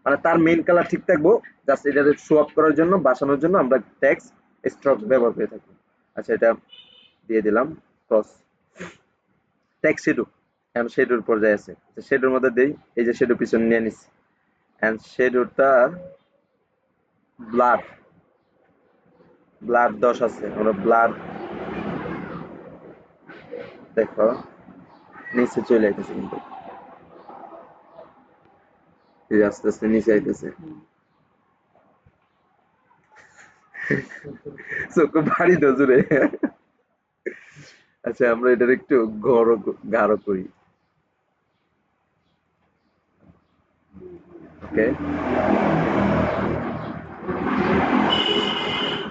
Speaker 1: মানে তার মেইন কালার ঠিক থাকবো, জাস্ট এটা শো আপ করার জন্য, বাসানোর জন্য আমরা টেক্সট স্ট্রোক ব্যবহার করে থাকি। আচ্ছা, এটা দিয়ে দিলাম ক্রস। টেক্সট শ্যাডো, এন্ড শ্যাডোর পর্যায়ে আছে, শ্যাডোর মধ্যে দেই, এই যে শ্যাডো পিছনে নিয়ে নিছি, এন্ড শ্যাডোটা ব্লার, ব্লার 10 আছে, আমরা ব্লার দেখো নিচে চলে আইতেছে, কিন্তু এই যে আস্তে আস্তে নিচে আইতেছে, চোখ ভারী নজরে। আচ্ছা, আমরা এটার একটু গাঢ় করি। ওকে,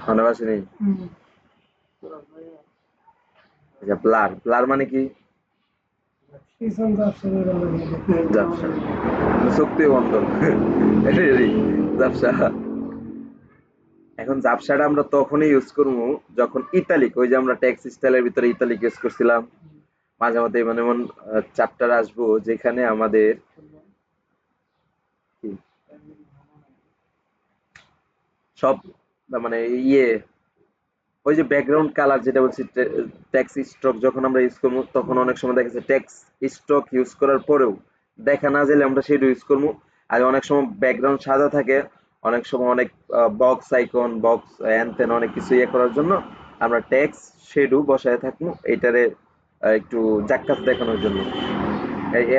Speaker 1: মনে পারছি নেই। আচ্ছা, ব্লার, ব্লার মানে কি? ঝাপসা, শক্তি বন্ধন। ঝাপসা। এখন ঝাপসাটা আমরা তখনই ইউজ করবো যখন ইতালিক, ওই যে আমরা টেক্সট স্টাইলের ভিতরে ইতালিক ইউজ করছিলাম, মাঝে মধ্যে এমন এমন চ্যাপ্টার আসবো যেখানে আমাদের কি সব মানে ইয়ে, ওই যে ব্যাকগ্রাউন্ড কালার যেটা বলছি, টেক্সট স্ট্রোক যখন আমরা ইউজ করবো তখন অনেক সময় দেখা যাচ্ছে টেক্সট স্ট্রোক ইউজ করার পরেও দেখা না গেলে আমরা সেটা ইউজ করবো। আর অনেক সময় ব্যাকগ্রাউন্ড সাদা থাকে, অনেক সময় অনেক বক্স আইকন, বক্স এনতেন অনেক কিছু ইয়ে করার জন্য আমরা টেক্সট শেডো বসায় থাকবো, এইটারে একটু জাক্কাস দেখানোর জন্য।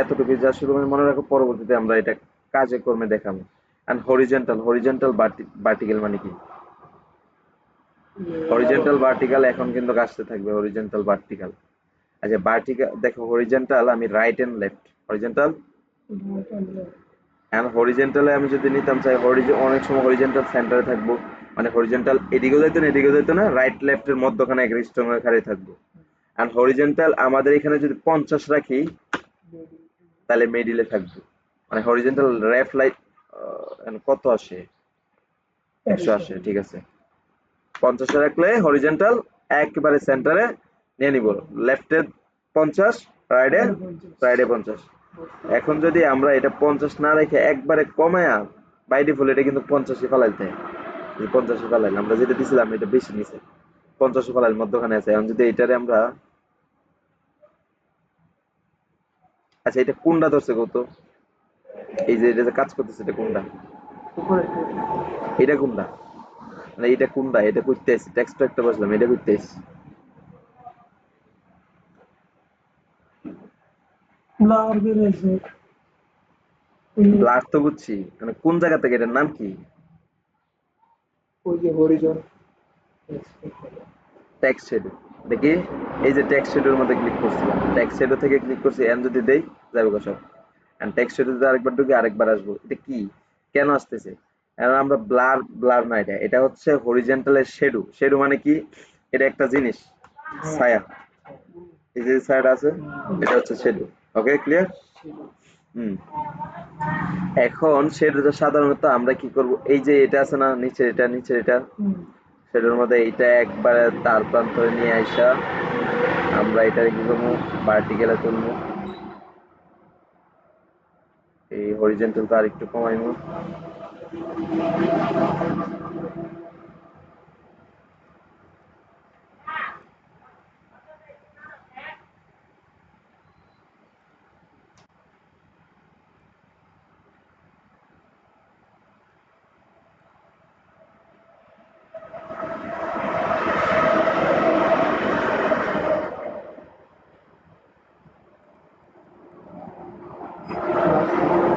Speaker 1: এতটুকু যা শুধু মনে রাখো, পরবর্তীতে আমরা এটা কাজে কর্মে দেখাবো। এন্ড হরিজন্টাল, হরিজন্টাল ভার্টিক্যাল মানে কি? হরিজন্টাল ভার্টিক্যাল এখন কিন্তু আসতে থাকবে, হরিজন্টাল ভার্টিক্যাল। আচ্ছা, ভার্টিক্যাল দেখো, হরিজন্টাল আমি right and left, horizontal and হরিজন্টালে আমি যদি নিতাম চাই অনেক সময় হরিজন্টাল সেন্টারে থাকবো, মানে হরিজন্টাল এদিকেও যাইতো না এদিকেও যাইতো না, রাইট লেফটের মধ্যখানে এক স্ট্রং হয়ে খাড়ি থাকবো। এন্ড হরিজন্টাল আমাদের এখানে যদি 50 রাখি তাহলে মিডিলে থাকবো, মানে হরিজন্টাল লেফট লাইট কত আসে, 100 আসে, ঠিক আছে। 50 রাখলে হরিজন্টাল একেবারে সেন্টারে নিয়ে নিব, লেফটে 50, রাইটে রাইটে 50। এখন যদি আমরা এটা 50 না রেখে একবারে কমায়া, বাই ডিফল্ট এটা কিন্তু 50-ই ফেলাইতে, 50-ই ফেলাইলে আমরা যেটা দিছিলাম এটা বেশি নিছে, 50-ই ফেলাইল মধ্যখানে আছে। এখন যদি এটারে আমরা, আচ্ছা এটা কোনটা ধরছে কত, এই যে এটা যে কাজ করতেছে এটা কোনটা, এটা কোনটা, মানে এটা কোনটা, এটা করতে আসছি টেক্সট একটা বসলাম, এটা করতে আসছি ব্লার তো বুঝছি, মানে কোন জায়গা থেকে, এটার নাম কি?
Speaker 2: ওই যে হরিজন
Speaker 1: টেক্সট শেডো দেখি, এই যে টেক্সট শেডোর মধ্যে ক্লিক করছিলাম, টেক্সট শেডো থেকে ক্লিক করছি, এন যদি দেই যাবে সব, এন্ড টেক্সট শেডোতে আরেকবার ঢুকে আরেকবার আসবো, এটা কি কেন আসতেছে? এখন আমরা ব্লার, ব্লার না, এটা এটা হচ্ছে হরিজন্টালের শেডো। শেডো মানে কি? এটা একটা জিনিস, ছায়া, এই যে ছায়াটা আছে এটা হচ্ছে শেডো। ওকে, ক্লিয়ার? হুম এখন সেটা সাধারণত আমরা কি করব, এই যে এটা আছে না নিচে, এটা নিচে, এটা সেটার মধ্যে এইটা একবারে তার প্রান্তরে নিয়ে আইসা আমরা এটা কি করবো, ভার্টিক্যালে তুলবো, এই হরিজন্টালটা আর একটু কমাইবো।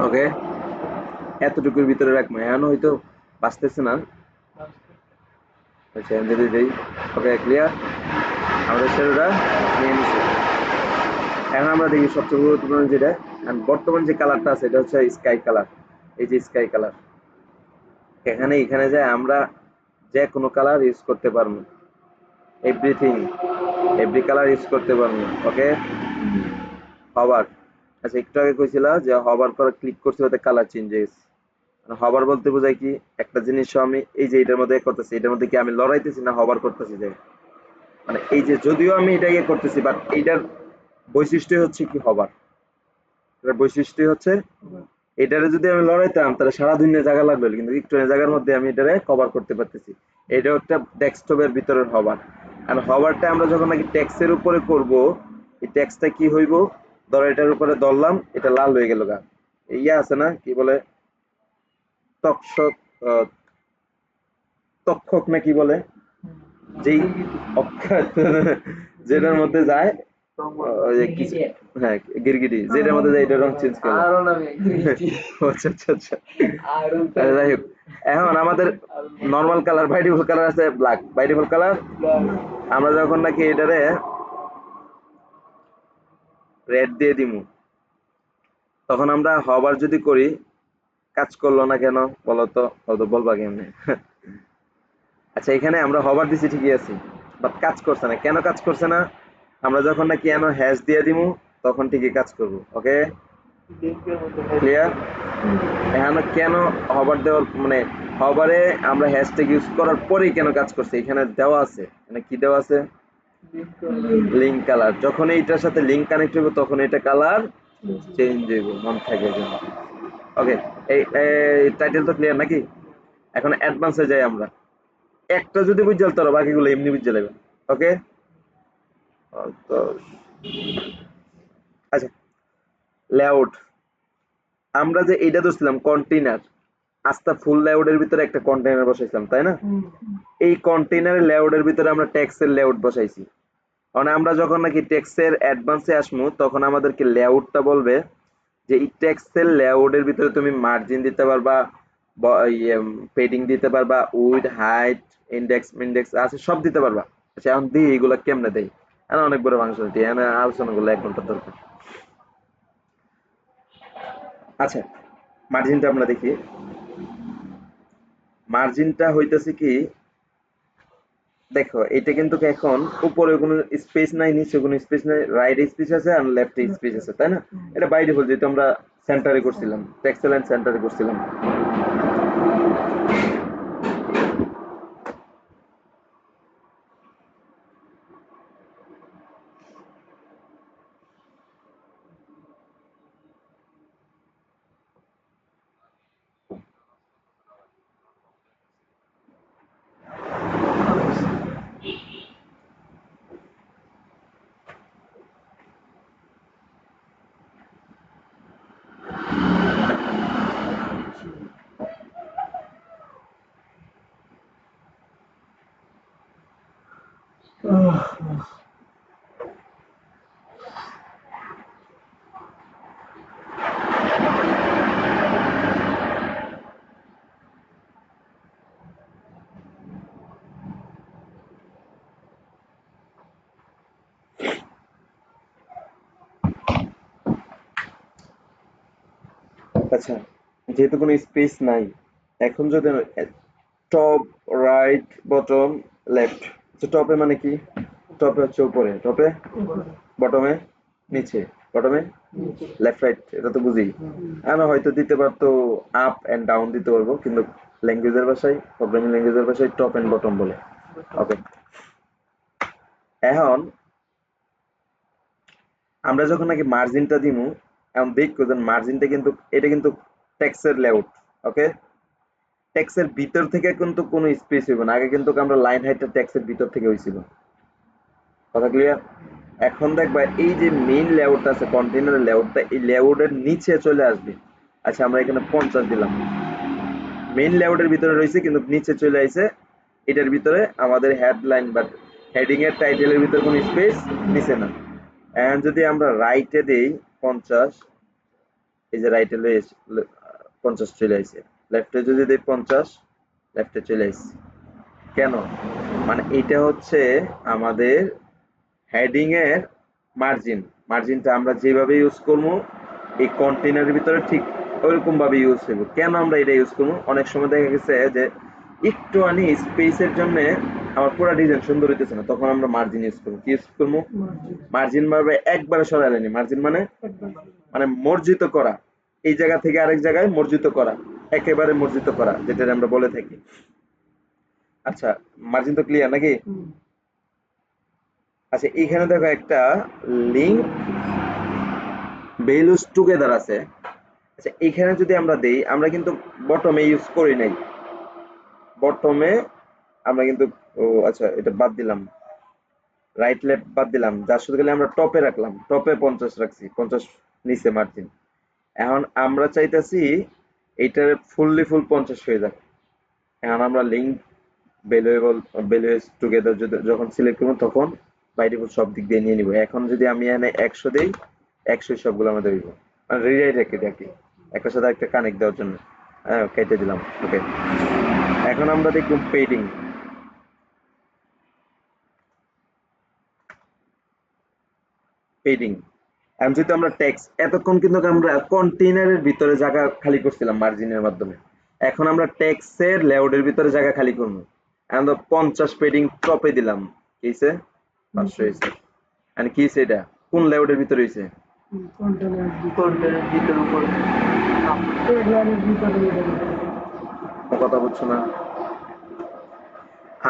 Speaker 1: ওকে, এতটুকুর ভিতরে রাখবো, এখন হয়তো বাঁচতেছে না। আচ্ছা যদি দেই, ওকে ক্লিয়ার, আমাদের সেটা নিয়ে নিচ্ছে। এখন আমরা দেখি সবচেয়ে গুরুত্বপূর্ণ যেটা, বর্তমান যে কালারটা আছে এটা হচ্ছে স্কাই কালার। এই যে স্কাই কালার, এখানে যায় আমরা যে কোনো কালার ইউজ করতে পারবো, এভরিথিং, এভরি কালার ইউজ করতে পারবো। ওকে, হবার, আচ্ছা একটু আগে কইছিল যে হবার করে ক্লিক করছি ওতে কালার চেঞ্জ হয়ে গেছে। হবার বলতে বোঝায় কি, একটা জিনিস আমি এই যে এটার মধ্যে করতেছি, এটার মধ্যে কি আমি লড়াইতেছি না হবার করতেছি, যে মানে এই যে যদিও আমি এটা ইয়ে করতেছি, বাট এইটার বৈশিষ্ট্য হচ্ছে কি হবার, এটার বৈশিষ্ট্য হচ্ছে এটারে যদি আমি লড়াইতাম তাহলে সারা দুনিয়া জায়গা লাগবে, কিন্তু একটু জায়গার মধ্যে আমি এটারে কভার করতে পারতেছি। এটা একটা ডেস্কটপের ভিতরের হবার। আর হবারটা আমরা যখন নাকি টেক্সটের উপরে করব, এই টেক্সটটা কি হইব, ধরো এটার উপরে ধরলাম, এটা লাল হয়ে গেল গা, ইয়া আছে না কি বলে, তক্ষক, তক্ষক না কি বলে, যেই অক্ষর যেটার মধ্যে যায়, ওই যে কিছু, হ্যাঁ গিরগিটি, যেটার মধ্যে যায় এটা রং চেঞ্জ করে। আচ্ছা আচ্ছা আচ্ছা, যাই হোক, এখন আমাদের normal colour, by default colour আছে ব্ল্যাক, বাই ডিফল্ট কালার। আমরা যখন নাকি এটারে রেড দিয়ে দিমু, তখন আমরা হবার যদি করি, কাজ করলো না কেন বলতো, হয়তো বলবা কেমনে। আচ্ছা এখানে আমরা হবার দিছি ঠিকই আছে, বাট কাজ করছে না, কেন কাজ করছে না, আমরা যখন নাকি এনো হ্যাশ দিয়ে দিমু তখন ঠিকই কাজ করবো। ওকে ক্লিয়ার, এখানে কেন হবার দেওয়ার মানে হবারে আমরা হ্যাশট্যাগ ইউজ করার পরেই কেন কাজ করছে, এখানে দেওয়া আছে, মানে কি দেওয়া আছে, লিঙ্ক কালার, যখন এইটার সাথে লিঙ্ক কানেক্ট হইব তখন এটা কালার চেঞ্জ হইব, মন থাকে যেন। ওকে, এই টাইটেল তো ক্লিয়ার নাকি, এখন অ্যাডভান্সে যাই আমরা, একটা যদি বুঝতে পারো বাকিগুলো এমনি বুঝতে লাগবে। ওকে, তো আচ্ছা লেআউট, আমরা যে এইটা ধরছিলাম কন্টেইনার, আস্তা ফুল লেআউটের ভিতরে একটা কন্টেইনার বসাইছিলাম তাই না, এই কন্টেইনারের লেআউটের ভিতরে আমরা টেক্সটের লেআউট বসাইছি। মানে আমরা যখন নাকি টেক্সটের অ্যাডভান্সে আসবো তখন আমাদেরকে লেআউটটা বলবে যে এই টেক্সটের লেআউটের ভিতরে তুমি মার্জিন দিতে পারবা, পেডিং দিতে পারবা, উইড, হাইট, ইন্ডেক্স মিন্ডেক্স আছে সব দিতে পারবা। আচ্ছা এখন দিই এগুলো কেমনে দেয়, অনেক বড় মাংস দিয়ে আলোচনা করলে 1 ঘন্টার দরকার। আচ্ছা মার্জিনটা আমরা দেখি, মার্জিনটা হইতেছে কি, দেখো এটা কিন্তু এখন উপরে কোনো স্পেস নাই, নিচে কোনো স্পেস নাই, রাইট স্পেস আছে আর লেফট স্পেস আছে তাই না, এটা বাই ডিফল্ট যেহেতু আমরা সেন্টারে করছিলাম, টেক্সট লাইন সেন্টারে করছিলাম। আচ্ছা যেহেতু কোনো স্পেস নাই, এখন যদি টপ, রাইট, বটম, লেফট, টপে মানে কি, টপে হচ্ছে উপরে, টপে, বটমে নিচে, বটমে লেফট রাইট এটা তো বুঝি। আমরা হয়তো দিতে পারতো আপ এন্ড ডাউন দিতে পারবো, কিন্তু ল্যাঙ্গুয়েজের ভাষায়, প্রোগ্রামিং ল্যাঙ্গুয়েজের ভাষায় টপ এন্ড বটম বলে। ওকে, এখন আমরা যখন নাকি মার্জিনটা দিমু, এখন দেখো যে মার্জিনটা কিন্তু এটা কিন্তু টেক্সটের লেআউট। ওকে, টেক্সটের ভিতর থেকে কিন্তু কোনো স্পেস হইব না, আগে কিন্তু আমরা লাইন হাইটটা টেক্সটের ভিতর থেকে হইছিল। কথা ক্লিয়ার? এখন দেখবা এই যে মেইন লেআউটটা আছে, কন্টেইনারের লেআউটটা, এই লেআউটের নিচে চলে আসবে। আচ্ছা, আমরা এখানে 50 দিলাম, মেইন লেআউটের ভিতরে রয়েছে কিন্তু নিচে চলে আইছে। এটার ভিতরে আমাদের হেডলাইন বা হেডিং এর টাইটেলের ভিতরে কোনো স্পেস নিচে না। এন্ড যদি আমরা রাইটে দেই 50, এই যে রাইটে 50 চলে আইছে। লেফটে যদি দেই 50, লেফটে চলে আইছে। কেন? মানে এটা হচ্ছে আমাদের হেডিং এর মার্জিন। মার্জিনটা আমরা যেভাবে ইউজ করবো এই কন্টেইনারের ভিতরে ঠিক ওইরকম ভাবে ইউজ হইব। কেন আমরা এটা ইউজ করবো? অনেক সময় দেখা গেছে যে একটু আনি স্পেসের জন্য আমার পুরো ডিজাইন সুন্দর হইতেছে না, তখন আমরা মার্জিন ইউজ করবো। কি ইউজ করবো? মার্জিন ভাবে একবারে সরাইলেনি। মার্জিন মানে মানে মর্জিত করা, এই জায়গা থেকে আরেক জায়গায় মর্জিত করা, একেবারে মর্জিত করা, যেটা আমরা বলে থাকি। আচ্ছা, মার্জিন তো ক্লিয়ার নাকি? আচ্ছা, এখানে দেখো একটা লিঙ্ক ভ্যালুস টুগেদার আছে। আচ্ছা, এখানে যদি আমরা দেই, আমরা কিন্তু বটমে ইউজ করি নাই। বটমে আমরা কিন্তু, ও আচ্ছা এটা বাদ দিলাম, রাইট লেফট বাদ দিলাম, যার সাথে গেলে আমরা টপে রাখলাম, টপে 50 রাখছি, 50 নিচে মার্জিন। এখন আমরা চাইতেছি এইটার ফুললি ফুল 50 হয়ে যাক। এখন আমরা লিঙ্ক ভ্যালুয়েবল ভ্যালুয়েস টুগেদার যখন সিলেক্ট করবো তখন বাই ডিফল্ট সব দিক দিয়ে নিয়ে নিব। এখন যদি আমি এখানে 100 দেই, 100 সবগুলো আমাদের হইব, মানে রিরাইট রেখে দেখি একটার সাথে একটা কানেক্ট দেওয়ার জন্য। হ্যাঁ, কেটে দিলাম। ওকে, এখন আমরা দেখব পেডিং। পেডিং এখন যদি আমরা টেক্সট, এতক্ষণ কিন্তু আমরা কন্টেইনারের ভিতরে জায়গা খালি করছিলাম মার্জিনের মাধ্যমে, এখন আমরা টেক্সটের লেআউটের ভিতরে জায়গা খালি করবো। এখন তো 50 পেডিং টপে দিলাম, কি হইছে? 500 হইছে। এখন কি হইছে? এটা কোন লেআউটের ভিতরে হইছে?
Speaker 2: কন্টেন্টের ভিতর উপর হেডলাইনের ভিতরে
Speaker 1: কথা বুঝছো না?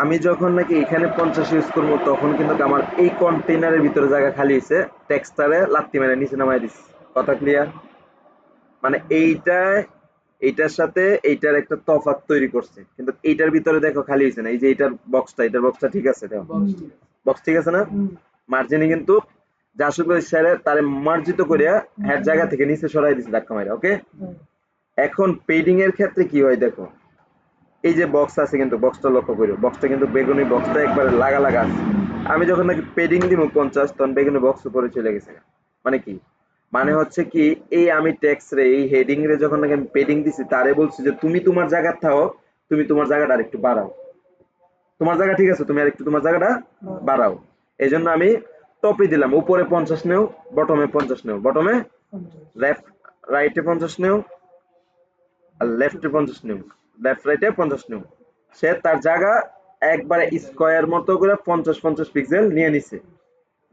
Speaker 1: আমি যখন নাকি এখানে 50 ইউজ করবো তখন কিন্তু আমার এই কন্টেইনারের ভিতরে জায়গা খালি হইছে, টেক্সটারে লাত্তি মেরে নিচে নামাই দিছি। কথা ক্লিয়ার? মানে এইটার সাথে এইটার একটা তফাৎ তৈরি করছে, কিন্তু এইটার ভিতরে দেখো খালি হয়েছে না। এই যে এটার বক্সটা ঠিক আছে, দেখো বক্স ঠিক আছে না? মার্জিনে কিন্তু যা শুধু স্যারে তারে মার্জিত করিয়া হেড জায়গা থেকে নিচে সরাই দিছে ধাক্কা মাইরা। ওকে, এখন পেডিং এর ক্ষেত্রে কি হয় দেখো, এই যে বক্স আছে, কিন্তু বক্সটা লক্ষ্য করো, বক্সটা কিন্তু বেগুনি, বক্সটা একবারে লাগা লাগা আছে। আমি যখন নাকি পেডিং দিব 50, তখন বেগুনি বক্স উপরে চলে গেছে। মানে কি? মানে হচ্ছে কি, এই আমি টেক্সট রে এই হেডিং রে যখন নাকি আমি পেডিং দিছি, তারে বলছি যে তুমি তোমার জায়গা থাও, তুমি তোমার জায়গাটা আরেকটু বাড়াও, তোমার জায়গা ঠিক আছে, তুমি আরেকটু তোমার জায়গাটা বাড়াও। এই জন্য আমি টপে দিলাম, উপরে 50 নেও, বটমে 50 নেও, বটমে লেফট রাইটে 50 নেও, আর লেফটে 50 নেও, লেফট রাইটে 50 নেও। সে তার জায়গা একবারে স্কয়ার মতো করে 50-50 পিক্সেল নিয়ে নিছে।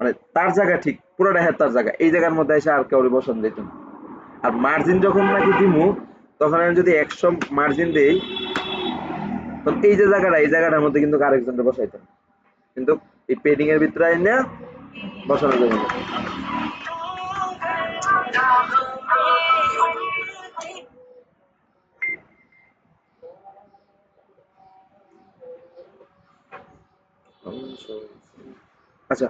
Speaker 1: মানে তার জায়গা ঠিক পুরোটা, হ্যাঁ তার জায়গা, এই জায়গার মধ্যে এসে আর কাউরে বসান যেত না। আর মার্জিন যখন নাকি দিমু, তখন আমি যদি 100 মার্জিন দেই, তখন এই যে জায়গাটা, এই জায়গাটার মধ্যে কিন্তু আরেকজনকে বসাইতাম, কিন্তু এই পেডিং এর ভিতরে আইনা বসানো যাবে না। আচ্ছা,